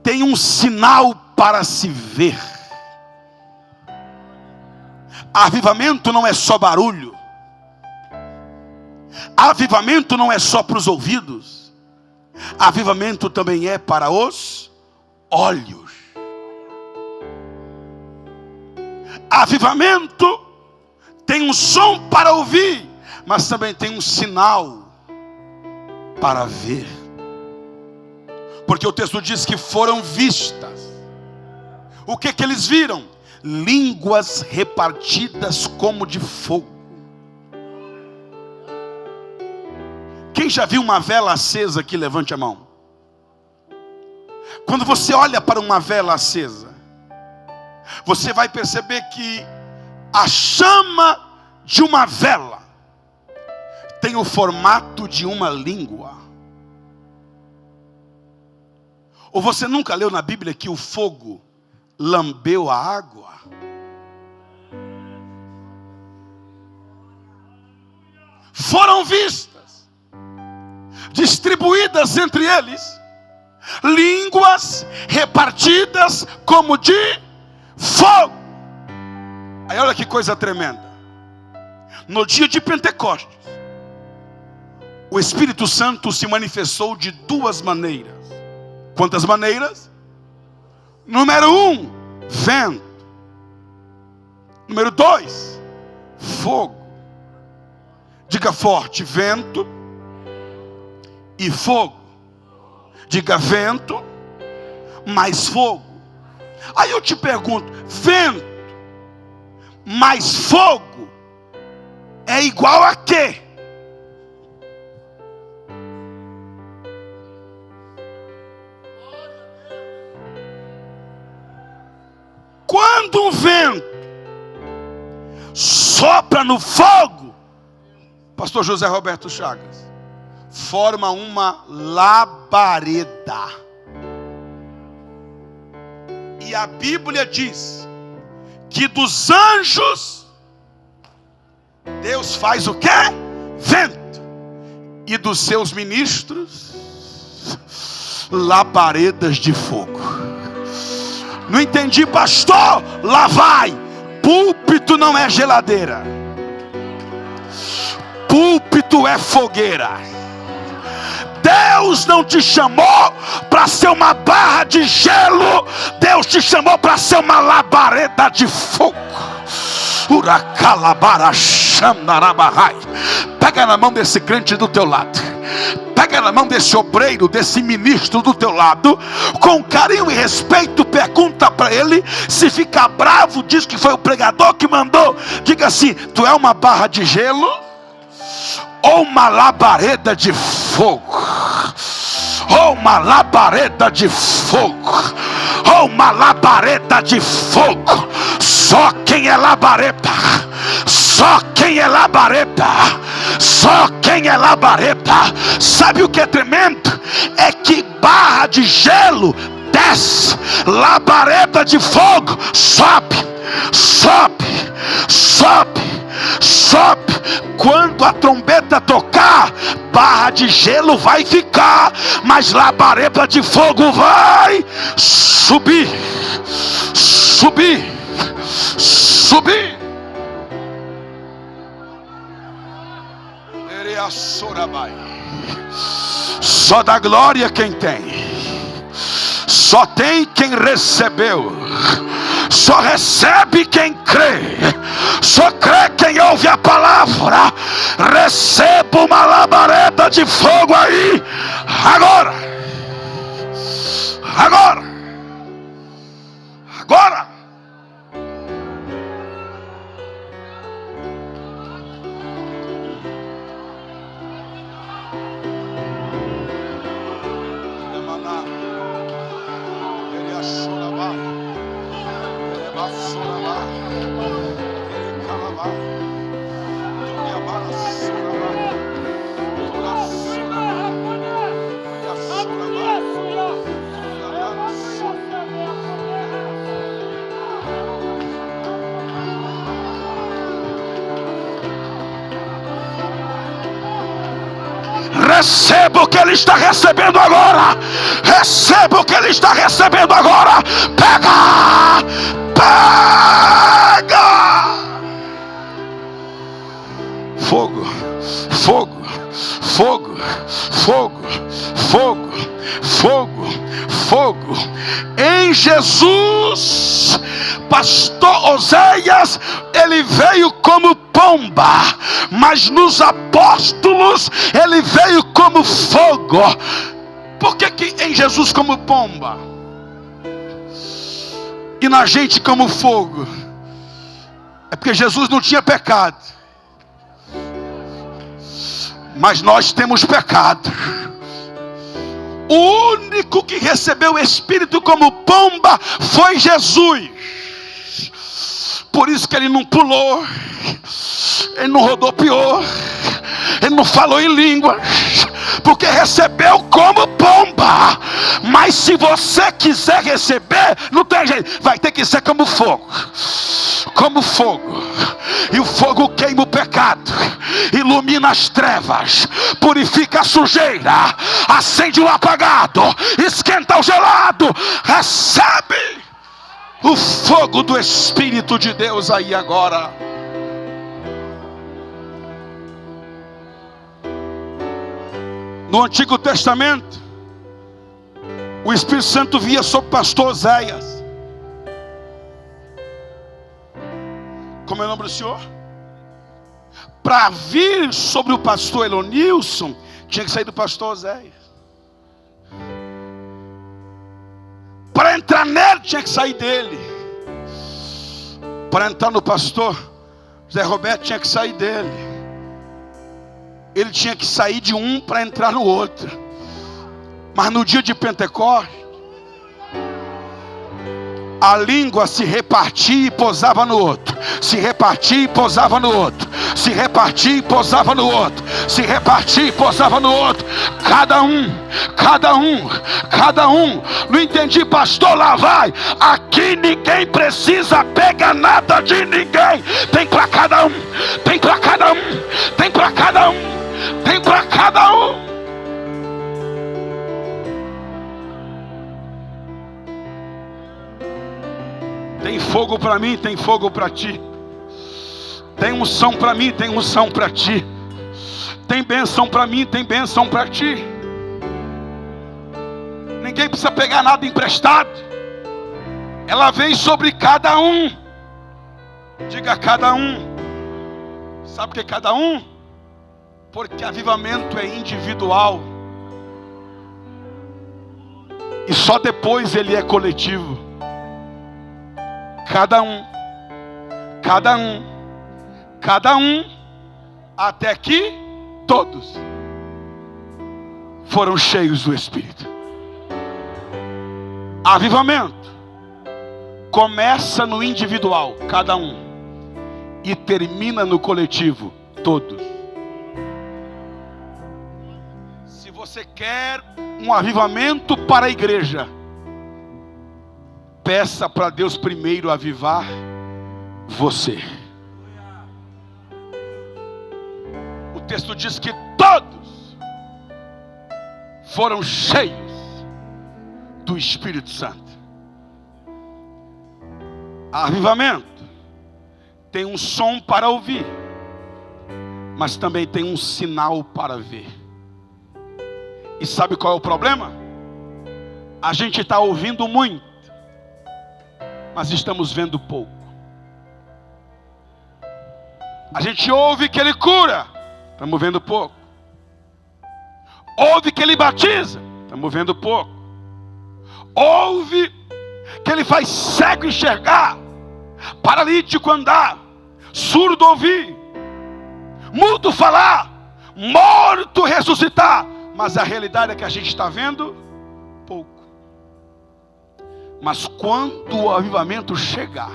S1: tem um sinal para se ver. Avivamento não é só barulho. Avivamento não é só para os ouvidos. Avivamento também é para os olhos. Avivamento tem um som para ouvir, mas também tem um sinal para ver. Porque o texto diz que foram vistas. O que eles viram? Línguas repartidas como de fogo. Quem já viu uma vela acesa aqui, levante a mão. Quando você olha para uma vela acesa, você vai perceber que a chama de uma vela tem o formato de uma língua. Ou você nunca leu na Bíblia que o fogo lambeu a água? Foram vistas, distribuídas entre eles, línguas repartidas como de fogo. Aí olha que coisa tremenda. No dia de Pentecostes, o Espírito Santo se manifestou de duas maneiras. Quantas maneiras? Número 1, vento. Número 2, fogo. Diga forte: vento e fogo. Diga: vento mais fogo. Aí eu te pergunto: vento mais fogo é igual a quê? Quando um vento sopra no fogo, pastor José Roberto Chagas, forma uma labareda. E a Bíblia diz que dos anjos Deus faz o quê? Vento. E dos seus ministros, labaredas de fogo. Não entendi, pastor? Lá vai. Púlpito não é geladeira. Púlpito é fogueira. Deus não te chamou para ser uma barra de gelo. Deus te chamou para ser uma labareda de fogo. Pega na mão desse crente do teu lado. Pega na mão desse obreiro, desse ministro do teu lado, com carinho e respeito, pergunta para ele. Se ficar bravo, diz que foi o pregador que mandou. Diga assim: tu é uma barra de gelo ou uma labareda de fogo? Ou uma labareda de fogo? Ou uma labareda de fogo? Só quem é labareda, só quem é labareda, só quem é labareda. Sabe o que é tremendo? É que barra de gelo desce, labareda de fogo sobe, sobe, sobe, sobe. Quando a trombeta tocar, barra de gelo vai ficar, mas labareda de fogo vai subir, subir, subir. Só dá glória quem tem. Só tem quem recebeu. Só recebe quem crê. Só crê quem ouve a palavra. Receba uma labareda de fogo aí. Agora. Agora. Agora. Receba o que ele está recebendo agora. Receba o que ele está recebendo agora. Pega! Pega! Fogo, fogo, fogo, fogo, fogo, fogo, fogo. Em Jesus, pastor Oséias, ele veio como pomba, mas nos apóstolos ele veio como fogo. Por que em Jesus como pomba e na gente como fogo? É porque Jesus não tinha pecado, mas nós temos pecado. O único que recebeu o Espírito como pomba foi Jesus. Por isso que ele não pulou, ele não rodopiou, ele não falou em línguas, porque recebeu como pomba. Mas se você quiser receber, não tem jeito, vai ter que ser como fogo. Como fogo. E o fogo queima o pecado, ilumina as trevas, purifica a sujeira, acende o apagado, esquenta o gelado. Recebe o fogo do Espírito de Deus aí agora. No Antigo Testamento, o Espírito Santo via sobre o pastor Oséias. Como é o nome do senhor? Para vir sobre o pastor Elonilson, tinha que sair do pastor Oséias. Para entrar nele, tinha que sair dele. Para entrar no pastor Zé Roberto, tinha que sair dele. Ele tinha que sair de um para entrar no outro. Mas no dia de Pentecostes, a língua se repartia e pousava no outro. Se repartia e pousava no outro. Se repartia e pousava no outro. Se repartia e pousava no outro. Cada um. Não entendi, pastor, lá vai. Aqui ninguém precisa pegar nada de ninguém. Tem para cada um. Tem para cada um. Tem para cada um. Tem para cada um. Tem fogo para mim, tem fogo para ti. Tem unção para mim, tem unção para ti. Tem bênção para mim, tem bênção para ti. Ninguém precisa pegar nada emprestado. Ela vem sobre cada um. Diga cada um. Sabe por que cada um? Porque avivamento é individual. E só depois ele é coletivo. Cada um, até que todos foram cheios do Espírito. Avivamento começa no individual, cada um, e termina no coletivo, todos. Se você quer um avivamento para a igreja, peça para Deus primeiro avivar você. O texto diz que todos foram cheios do Espírito Santo. Avivamento tem um som para ouvir, mas também tem um sinal para ver. E sabe qual é o problema? A gente está ouvindo muito, mas estamos vendo pouco. A gente ouve que Ele cura, estamos vendo pouco. Ouve que Ele batiza, estamos vendo pouco. Ouve que Ele faz cego enxergar, paralítico andar, surdo ouvir, mudo falar, morto ressuscitar. Mas a realidade é que a gente está vendo pouco. Mas quando o avivamento chegar,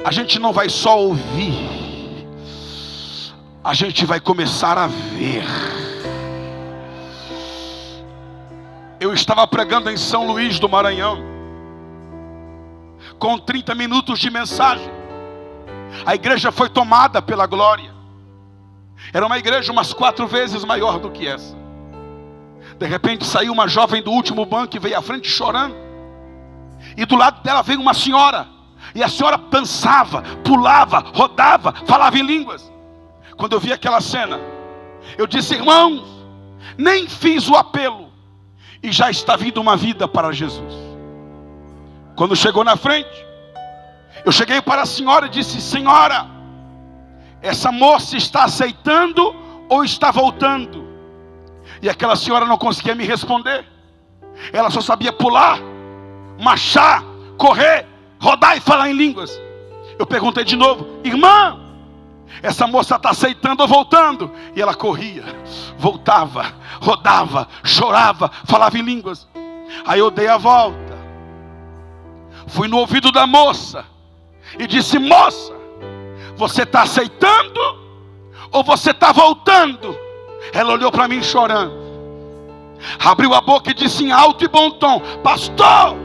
S1: a gente não vai só ouvir, a gente vai começar a ver. Eu estava pregando em São Luís do Maranhão, com 30 minutos de mensagem. A igreja foi tomada pela glória. Era uma igreja umas 4 vezes maior do que essa. De repente saiu uma jovem do último banco e veio à frente chorando. E do lado dela veio uma senhora. E a senhora dançava, pulava, rodava, falava em línguas. Quando eu vi aquela cena, eu disse: irmãos, nem fiz o apelo, e já está vindo uma vida para Jesus. Quando chegou na frente, eu cheguei para a senhora e disse: senhora, essa moça está aceitando ou está voltando? E aquela senhora não conseguia me responder. Ela só sabia pular, marchar, correr, rodar e falar em línguas. Eu perguntei de novo: irmã, essa moça está aceitando ou voltando? E ela corria, voltava, rodava, chorava, falava em línguas. Aí eu dei a volta, fui no ouvido da moça e disse: moça, você está aceitando ou você está voltando? Ela olhou para mim chorando, abriu a boca e disse em alto e bom tom: pastor,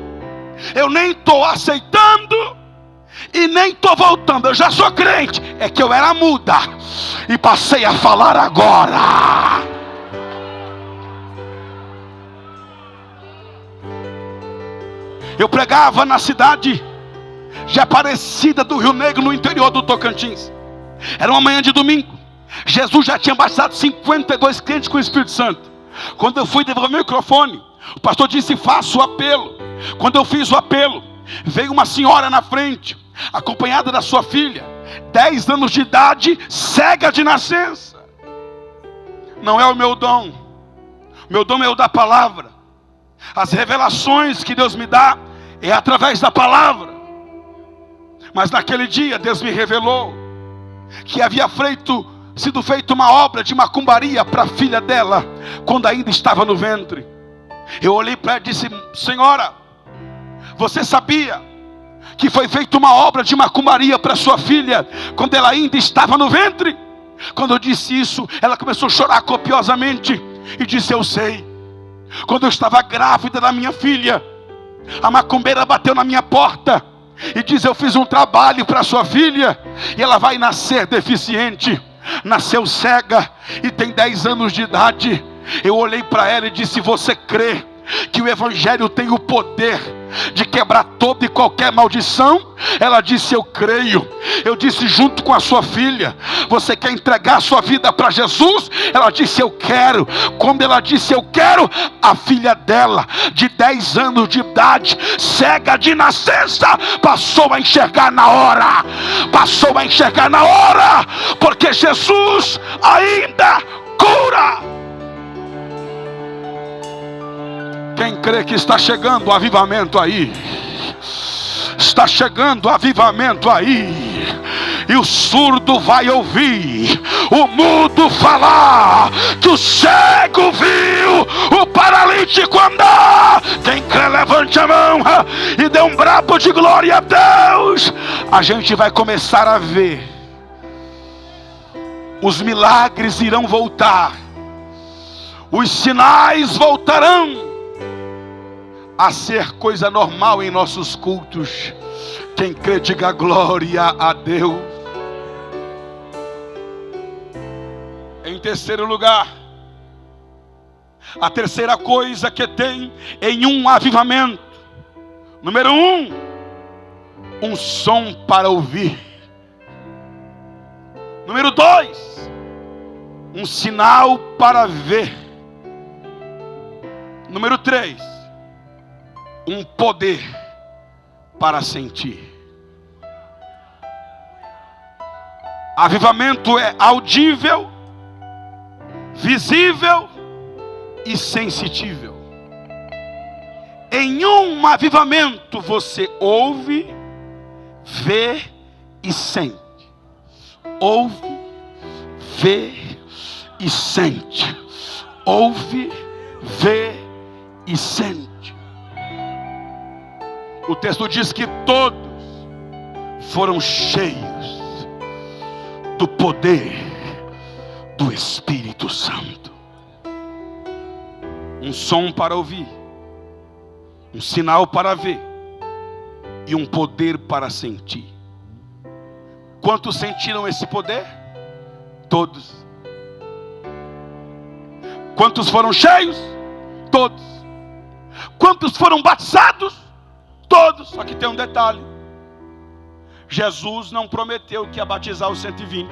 S1: eu nem estou aceitando e nem estou voltando, eu já sou crente. É que eu era muda e passei a falar agora. Eu pregava na cidade de Aparecida do Rio Negro, no interior do Tocantins. Era uma manhã de domingo. Jesus já tinha batizado 52 crentes com o Espírito Santo. Quando eu fui devolver o microfone, o pastor disse: faça o apelo. Quando eu fiz o apelo, veio uma senhora na frente, acompanhada da sua filha, 10 anos de idade, cega de nascença. Não é o meu dom. O meu dom é o da palavra. As revelações que Deus me dá é através da palavra. Mas naquele dia Deus me revelou que havia sido feita uma obra de macumbaria para a filha dela, quando ainda estava no ventre. Eu olhei para ela e disse: senhora, você sabia que foi feita uma obra de macumbaria para sua filha, quando ela ainda estava no ventre? Quando eu disse isso, ela começou a chorar copiosamente e disse: eu sei. Quando eu estava grávida da minha filha, a macumbeira bateu na minha porta e diz: eu fiz um trabalho para sua filha e ela vai nascer deficiente. Nasceu cega e tem 10 anos de idade. Eu olhei para ela e disse: você crê que o evangelho tem o poder de quebrar toda e qualquer maldição? Ela disse: eu creio. Eu disse: junto com a sua filha, você quer entregar a sua vida para Jesus? Ela disse: eu quero. Quando ela disse eu quero, a filha dela, de 10 anos de idade, cega de nascença, passou a enxergar na hora. Passou a enxergar na hora, porque Jesus ainda cura. Quem crê que está chegando o avivamento aí? Está chegando o avivamento aí. E o surdo vai ouvir, o mudo falar, que o cego viu o paralítico andar. Quem crê, levante a mão e dê um brado de glória a Deus. A gente vai começar a ver. Os milagres irão voltar. Os sinais voltarão a ser coisa normal em nossos cultos. Quem crê, diga glória a Deus. Em terceiro lugar, a terceira coisa que tem em um avivamento: número 1, um som para ouvir. Número 2, um sinal para ver. Número 3, um poder para sentir. Avivamento é audível, visível e sensitível. Em um avivamento você ouve, vê e sente. Ouve, vê e sente. Ouve, vê e sente. O texto diz que todos foram cheios do poder do Espírito Santo. Um som para ouvir, um sinal para ver e um poder para sentir. Quantos sentiram esse poder? Todos. Quantos foram cheios? Todos. Quantos foram batizados? Todos. Só que tem um detalhe: Jesus não prometeu que ia batizar os 120.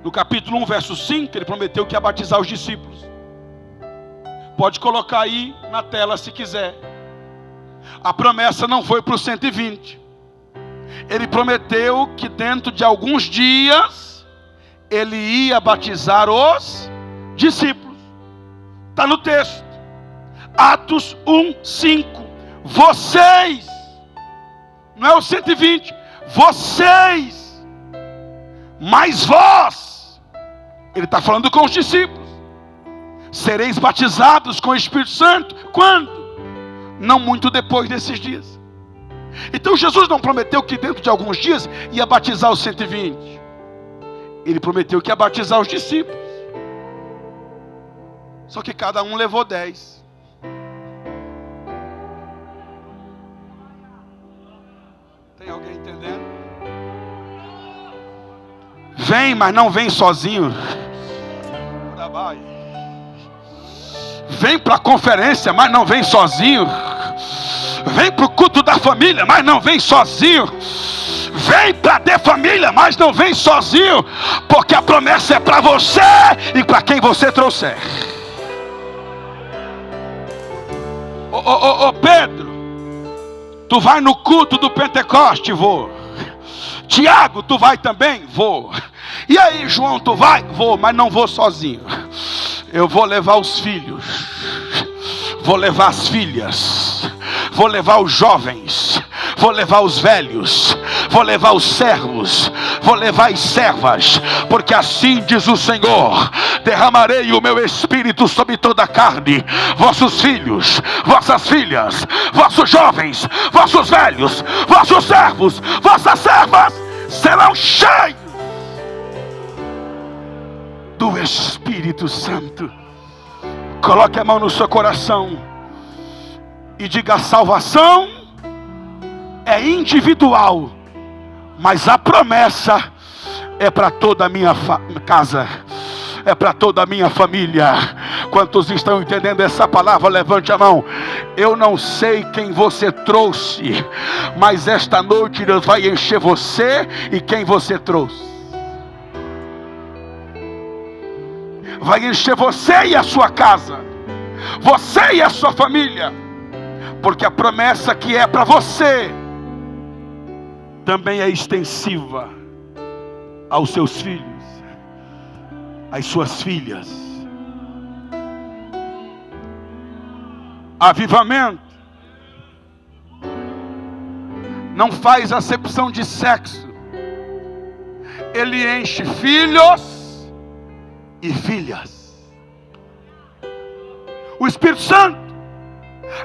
S1: No capítulo 1, verso 5, ele prometeu que ia batizar os discípulos. Pode colocar aí na tela se quiser. A promessa não foi para os 120. Ele prometeu que dentro de alguns dias ele ia batizar os discípulos. Está no texto. Atos 1, 5. Vocês, não é os 120, vocês, mas vós, ele está falando com os discípulos, sereis batizados com o Espírito Santo. Quando? Não muito depois desses dias. Então Jesus não prometeu que dentro de alguns dias ia batizar os 120. Ele prometeu que ia batizar os discípulos. Só que cada um levou 10. Tem alguém entendendo? Vem, mas não vem sozinho. Vem para a conferência, mas não vem sozinho. Vem para o culto da família, mas não vem sozinho. Vem para ter família, mas não vem sozinho. Porque a promessa é para você e para quem você trouxer. Ô Pedro, tu vai no culto do Pentecoste? Vou. Tiago, tu vai também? Vou. E aí, João, tu vai? Vou, mas não vou sozinho. Eu vou levar os filhos, vou levar as filhas, vou levar os jovens, vou levar os velhos, vou levar os servos, vou levar as servas, porque assim diz o Senhor: derramarei o meu espírito sobre toda a carne. Vossos filhos, vossas filhas, vossos jovens, vossos velhos, vossos servos, vossas servas serão cheios do Espírito Santo. Coloque a mão no seu coração e diga: a salvação é individual, mas a promessa é para toda a minha casa, é para toda a minha família. Quantos estão entendendo essa palavra? Levante a mão. Eu não sei quem você trouxe, mas esta noite Deus vai encher você e quem você trouxe. Vai encher você e a sua casa, você e a sua família, porque a promessa que é para você também é extensiva aos seus filhos, às suas filhas. Avivamento não faz acepção de sexo. Ele enche filhos e filhas. O Espírito Santo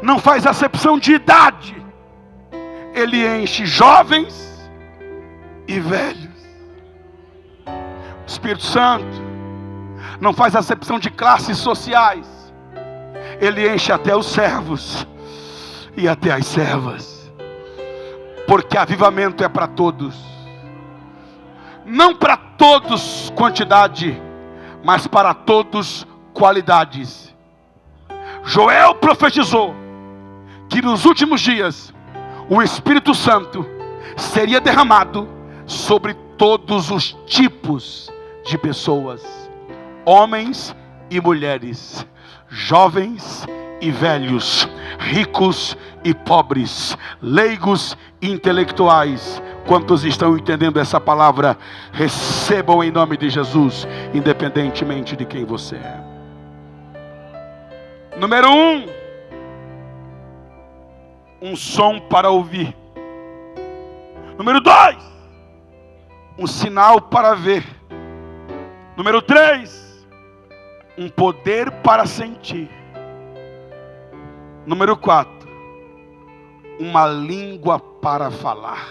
S1: não faz acepção de idade. Ele enche jovens e velhos. O Espírito Santo não faz acepção de classes sociais. Ele enche até os servos e até as servas. Porque avivamento é para todos. Não para todos quantidade, mas para todos qualidades. Joel profetizou que nos últimos dias o Espírito Santo seria derramado sobre todos os tipos de pessoas, homens e mulheres, jovens e velhos, ricos e pobres, leigos e intelectuais. Quantos estão entendendo essa palavra? Recebam em nome de Jesus, independentemente de quem você é. Número 1, um som para ouvir. Número 2, um sinal para ver. Número 3, um poder para sentir. Número 4, uma língua para falar.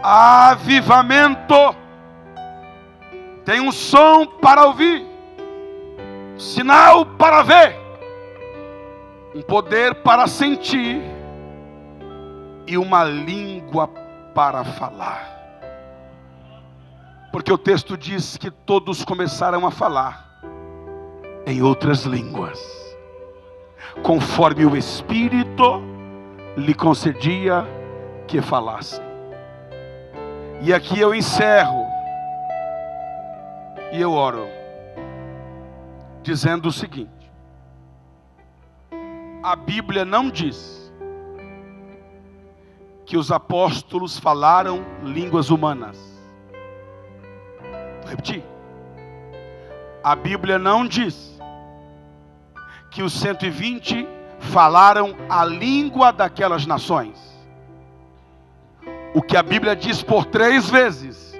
S1: Avivamento tem um som para ouvir, sinal para ver, um poder para sentir e uma língua para falar. Porque o texto diz que todos começaram a falar em outras línguas, conforme o Espírito lhe concedia que falassem. E aqui eu encerro e eu oro, dizendo o seguinte: a Bíblia não diz que os apóstolos falaram línguas humanas. Vou repetir. A Bíblia não diz que os 120 falaram a língua daquelas nações. O que a Bíblia diz por 3 vezes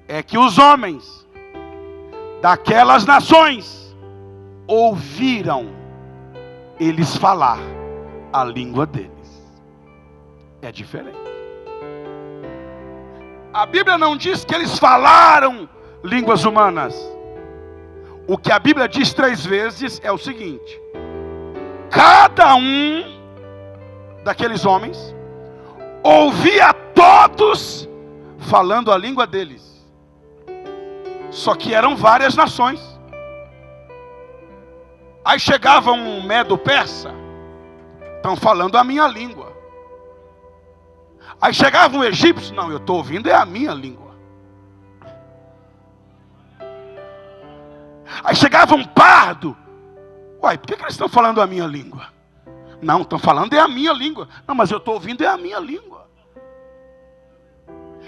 S1: é que os homens daquelas nações ouviram eles falar a língua deles. É diferente. A Bíblia não diz que eles falaram línguas humanas. O que a Bíblia diz 3 vezes é o seguinte: cada um daqueles homens ouvia todos falando a língua deles. Só que eram várias nações. Aí chegava um medo-persa, estão falando a minha língua. Aí chegava um egípcio, não, eu estou ouvindo é a minha língua. Aí chegava um pardo, uai, por que eles estão falando a minha língua? Não, estão falando é a minha língua. Não, mas eu estou ouvindo é a minha língua.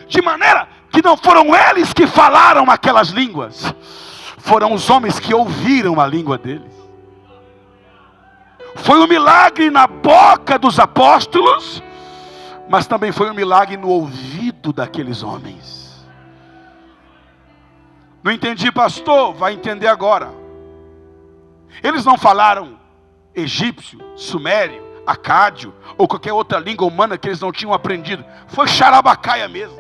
S1: De maneira que não foram eles que falaram aquelas línguas, foram os homens que ouviram a língua deles. Foi um milagre na boca dos apóstolos, mas também foi um milagre no ouvido daqueles homens. Não entendi, pastor? Vai entender agora. Eles não falaram egípcio, sumério, acádio ou qualquer outra língua humana que eles não tinham aprendido. Foi xarabacaia mesmo.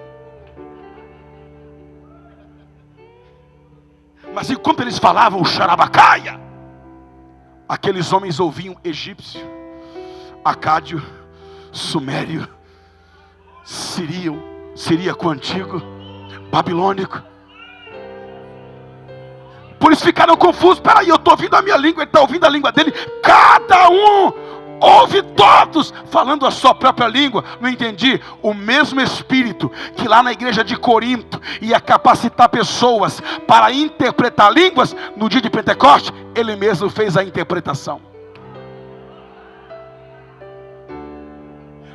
S1: Mas enquanto eles falavam xarabacaia, aqueles homens ouviam egípcio, acádio, sumério, siríaco antigo, babilônico. Por isso ficaram confusos. Peraí, eu estou ouvindo a minha língua, ele está ouvindo a língua dele. Cada um ouve todos falando a sua própria língua. Não entendi. O mesmo Espírito que lá na igreja de Corinto ia capacitar pessoas para interpretar línguas, no dia de Pentecoste, ele mesmo fez a interpretação.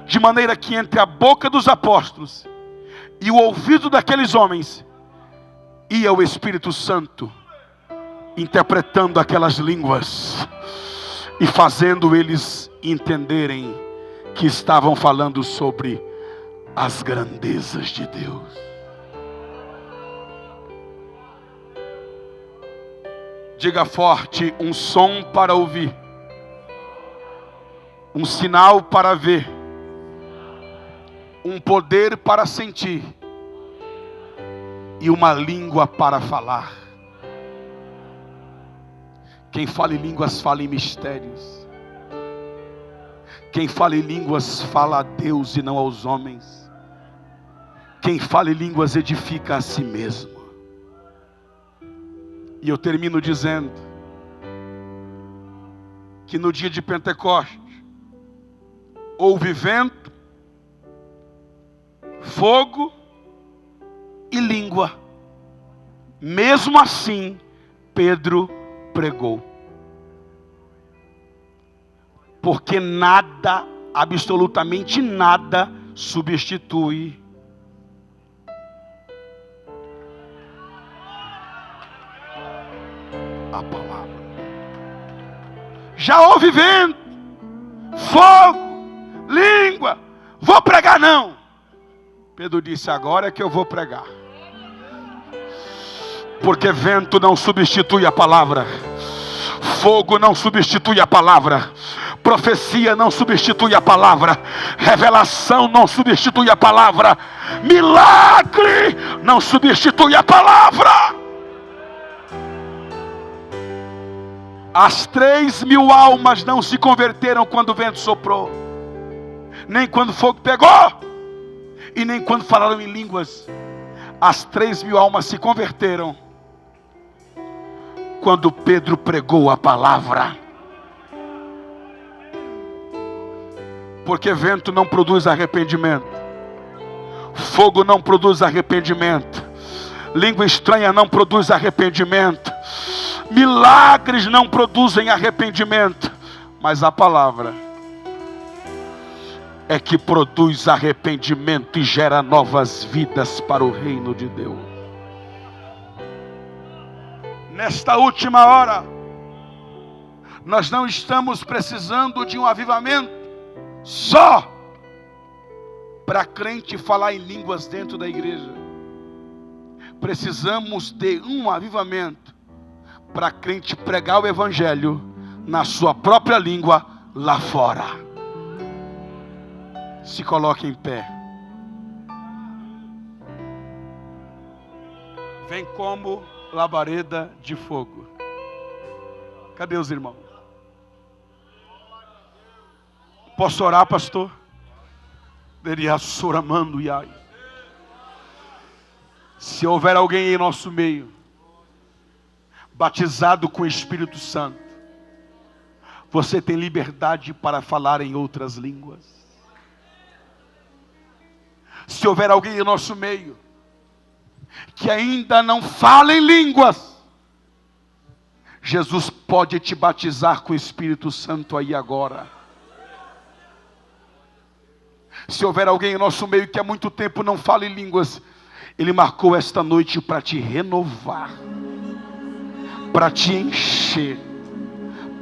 S1: De maneira que entre a boca dos apóstolos e o ouvido daqueles homens ia o Espírito Santo, interpretando aquelas línguas e fazendo eles entenderem que estavam falando sobre as grandezas de Deus. Diga forte: um som para ouvir, um sinal para ver, um poder para sentir e uma língua para falar. Quem fala em línguas fala em mistérios. Quem fala em línguas fala a Deus e não aos homens. Quem fala em línguas edifica a si mesmo. E eu termino dizendo que no dia de Pentecostes houve vento, fogo e língua. Mesmo assim, Pedro pregou. Porque nada, absolutamente nada, substitui a palavra. Já houve vento, fogo, língua. Vou pregar não. Pedro disse: agora é que eu vou pregar. Porque vento não substitui a palavra. Fogo não substitui a palavra. Profecia não substitui a palavra. Revelação não substitui a palavra. Milagre não substitui a palavra. As 3.000 almas não se converteram quando o vento soprou, nem quando o fogo pegou, e nem quando falaram em línguas. As 3.000 almas se converteram quando Pedro pregou a palavra. Porque vento não produz arrependimento, fogo não produz arrependimento, língua estranha não produz arrependimento, milagres não produzem arrependimento, mas a palavra é que produz arrependimento e gera novas vidas para o reino de Deus. Nesta última hora, nós não estamos precisando de um avivamento só para crente falar em línguas dentro da igreja. Precisamos de um avivamento para crente pregar o evangelho na sua própria língua lá fora. Se coloque em pé. Vem como labareda de fogo. Cadê os irmãos? Posso orar, pastor? Se houver alguém em nosso meio batizado com o Espírito Santo, você tem liberdade para falar em outras línguas. Se houver alguém em nosso meio que ainda não fala em línguas, Jesus pode te batizar com o Espírito Santo aí agora. Se houver alguém em nosso meio que há muito tempo não fala em línguas, Ele marcou esta noite para te renovar, para te encher,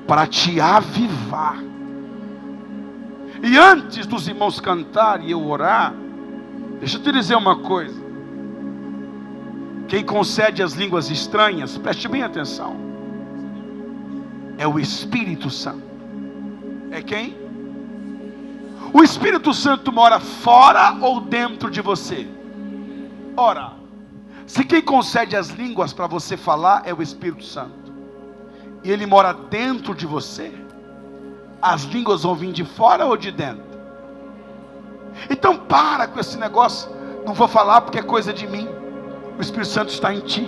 S1: para te avivar. E antes dos irmãos cantarem e eu orar, deixa eu te dizer uma coisa. Quem concede as línguas estranhas, preste bem atenção, é o Espírito Santo. É quem? O Espírito Santo mora fora ou dentro de você? Ora, se quem concede as línguas para você falar é o Espírito Santo, e Ele mora dentro de você, as línguas vão vir de fora ou de dentro? Então para com esse negócio, não vou falar porque é coisa de mim. O Espírito Santo está em ti,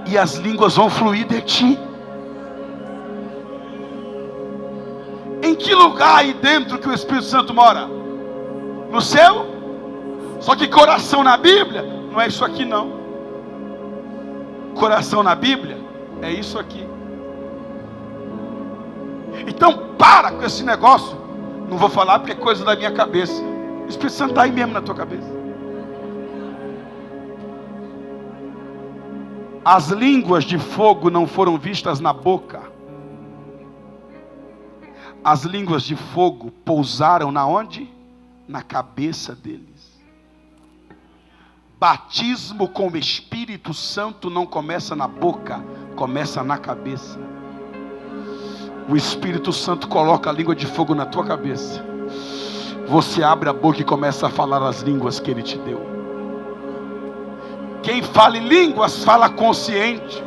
S1: e as línguas vão fluir de ti. Em que lugar aí dentro que o Espírito Santo mora? No céu? Só que coração na Bíblia não é isso aqui não. Coração na Bíblia é isso aqui. Então para com esse negócio. Não vou falar porque é coisa da minha cabeça. O Espírito Santo está aí mesmo na tua cabeça. As línguas de fogo não foram vistas na boca. As línguas de fogo pousaram na onde? Na cabeça deles. Batismo com o Espírito Santo não começa na boca, começa na cabeça. O Espírito Santo coloca a língua de fogo na tua cabeça. Você abre a boca e começa a falar as línguas que Ele te deu. Quem fala em línguas, fala consciente.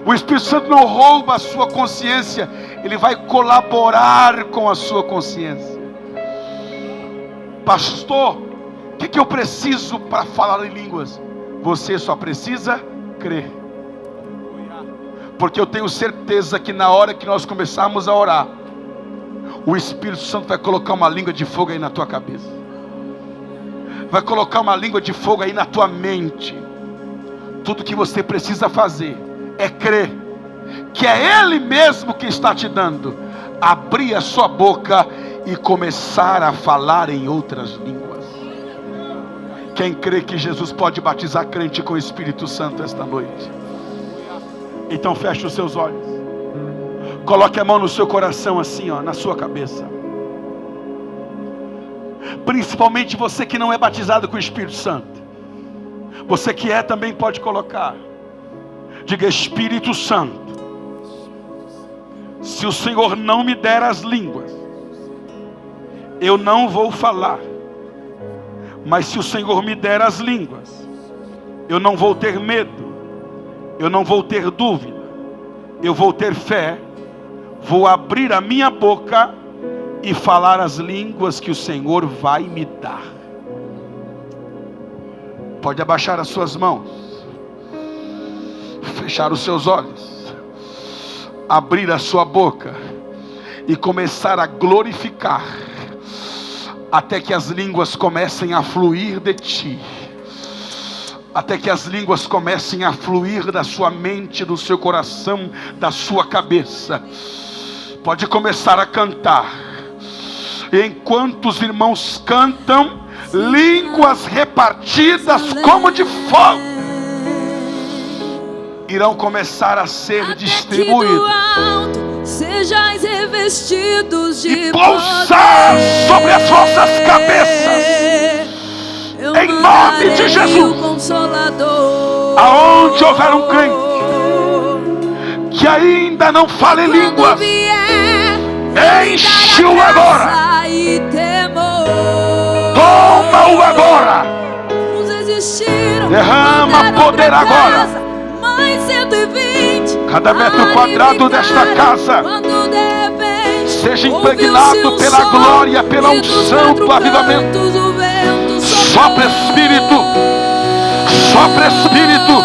S1: O Espírito Santo não rouba a sua consciência, Ele vai colaborar com a sua consciência. Pastor, o que eu preciso para falar em línguas? Você só precisa crer. Porque eu tenho certeza que na hora que nós começarmos a orar, o Espírito Santo vai colocar uma língua de fogo aí na tua cabeça. Vai colocar uma língua de fogo aí na tua mente. Tudo que você precisa fazer é crer que é Ele mesmo que está te dando. Abrir a sua boca e começar a falar em outras línguas. Quem crê que Jesus pode batizar crente com o Espírito Santo esta noite? Então feche os seus olhos. Coloque a mão no seu coração assim, ó, na sua cabeça. Principalmente você que não é batizado com o Espírito Santo. Você que é também pode colocar. Diga: Espírito Santo, se o Senhor não me der as línguas, eu não vou falar. Mas se o Senhor me der as línguas, eu não vou ter medo, eu não vou ter dúvida, eu vou ter fé, vou abrir a minha boca e falar as línguas que o Senhor vai me dar. Pode abaixar as suas mãos, fechar os seus olhos, abrir a sua boca e começar a glorificar, até que as línguas comecem a fluir de ti, até que as línguas comecem a fluir da sua mente, do seu coração, da sua cabeça. Pode começar a cantar. E enquanto os irmãos cantam, línguas repartidas como de fogo irão começar a ser distribuídas.
S2: Sejais revestidos de
S1: e pousar sobre as vossas cabeças, em nome de Jesus. Aonde houver um crente que ainda não fale línguas, enche-o agora. Toma-o agora. Derrama poder agora. Cada metro quadrado desta casa seja impregnado pela glória, pela unção do avivamento. Sopra Espírito, sopra Espírito,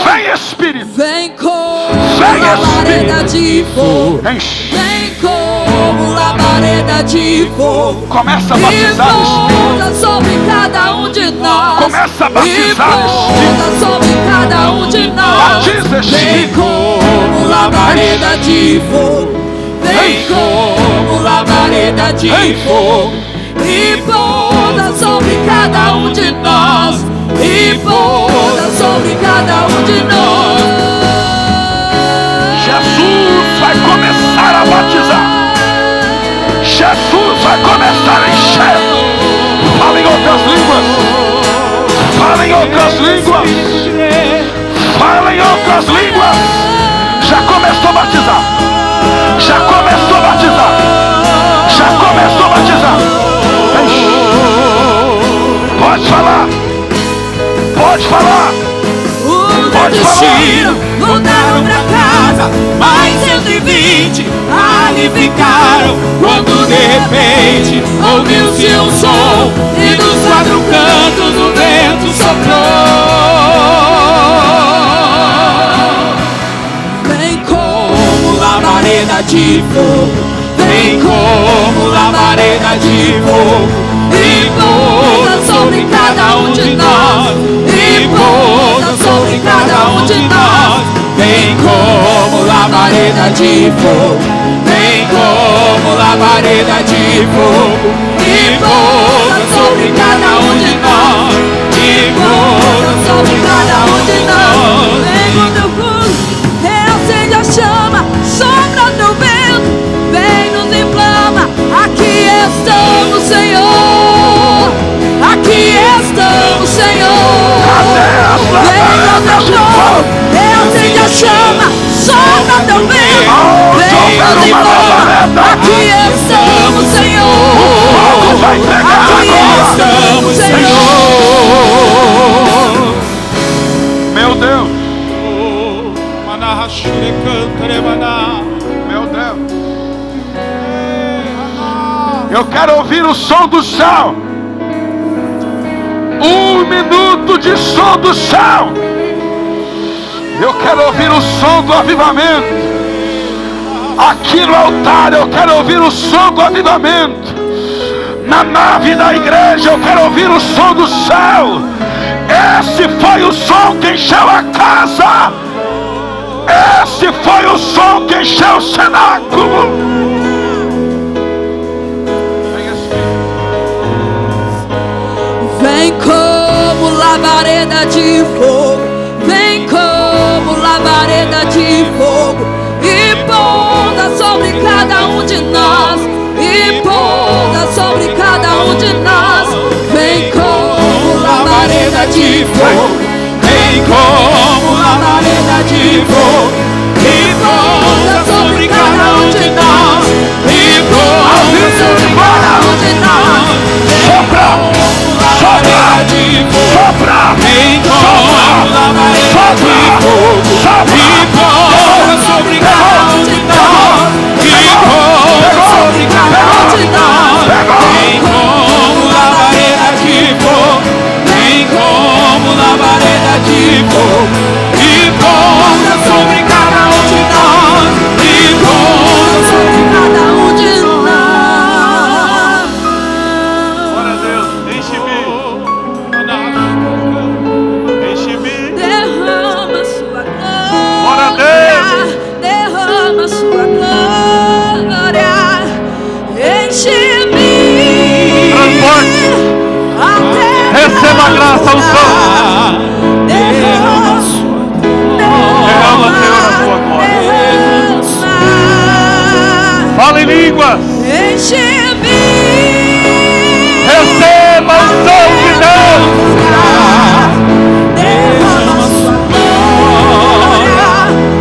S1: vem Espírito,
S2: vem como labareda de fogo, vem como labareda de fogo.
S1: Começa a batizar Espírito,
S2: sobre cada um de nós.
S1: Começa a batizar Espírito,
S2: sobre cada um de nós.
S1: Batiza Espírito,
S2: vem como labareda de fogo, vem como labareda de fogo, e pousa sobre cada um de nós, e pousa sobre cada um de nós.
S1: Jesus vai começar a batizar, Jesus vai começar a encher. Fala em outras línguas, fala em outras línguas, fala em outras línguas. Já começou a batizar, já começou a batizar, já começou a batizar. Pode falar, pode falar, pode falar.
S2: Voltaram pra casa, mais 120 ali ficaram, quando de repente ouviu-se um som, e dos quatro cantos o vento soprou. Vem como labareda de fogo, vem como labareda de fogo, e pousa sobre cada um de nós, e pousa sobre cada um de nós. Vem como labareda de fogo, vem como labareda de fogo, e pousa sobre cada um de nós, e pousa sobre cada um de nós. Vem com teu fogo, reacende a chama, sopra teu vento, vem nos inflama. Aqui estamos, Senhor, aqui estamos, Senhor. Vem com teu fogo, reacende a chama, sopra teu vento, vem nos inflama. Aqui estamos, Senhor, aqui estamos, Senhor.
S1: Meu Deus, meu Deus, eu quero ouvir o som do céu. 1 minuto de som do céu. Eu quero ouvir o som do avivamento. Aqui no altar eu quero ouvir o som do avivamento. Na nave da igreja eu quero ouvir o som do céu. Esse foi o som que encheu a casa. Esse foi o som que encheu o cenáculo.
S2: Vem como labareda de fogo, vem como labareda de fogo, e pousa sobre cada um de nós, e pousa sobre cada um de nós. Vem como labareda de fogo, vem como labareda de fogo, e pousa sobre cada um de nós, e pousa sobre cada um de nós.
S1: Sopra, sopra, sopra,
S2: Vem como labareda de fogo, e pousa sobre cada um de nós, e pousa sobre cada um de nós. Vem como labareda de fogo, vem como labareda de fogo, e pousa sobre cada um de nós, e pousa sobre cada um de nós.
S3: Glória a Deus, enche-me. Enche-me.
S2: Derrama sua
S3: Glória a
S2: glória, derrama sua glória, enche-me.
S3: Transporte.
S2: Até
S3: Receba a graça, a unção.
S2: derrama sua
S3: Derrama, Senhor, a tua glória.
S2: derrama,
S3: Fala em línguas.
S2: enche-me.
S3: Receba a unção de Deus.
S2: Derrama sua glória,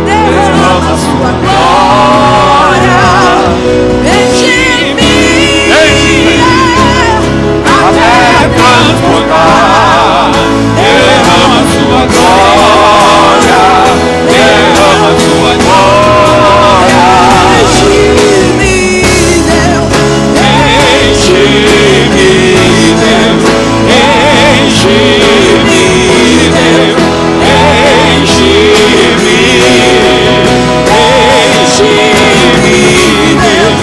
S2: derrama sua glória, enche-me até transbordar. Derrama sua glória, derrama sua glória, enche-me, Deus, enche-me, Deus, enche-me, Deus, enche-me, enche-me, Deus,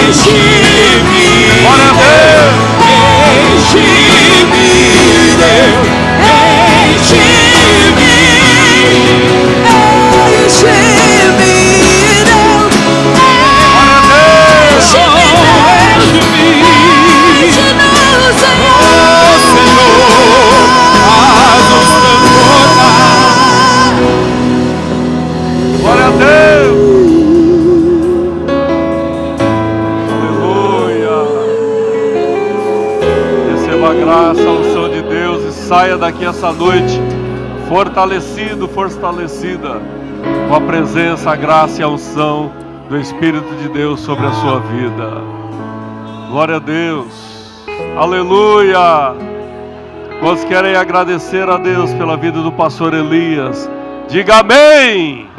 S2: enche-me,
S3: Glória a Deus.
S2: enche-me, Deus, enche-me, enche-me, Deus, enche-nos, Senhor, faz-nos transbordar.
S3: Glória a Deus. Aleluia. Receba a graça, a unção de Deus e saia daqui essa noite fortalecido, fortalecida com a presença, a graça e a unção do Espírito de Deus sobre a sua vida. Glória a Deus. Aleluia. Quantos querem agradecer a Deus pela vida do pastor Elias? Diga amém.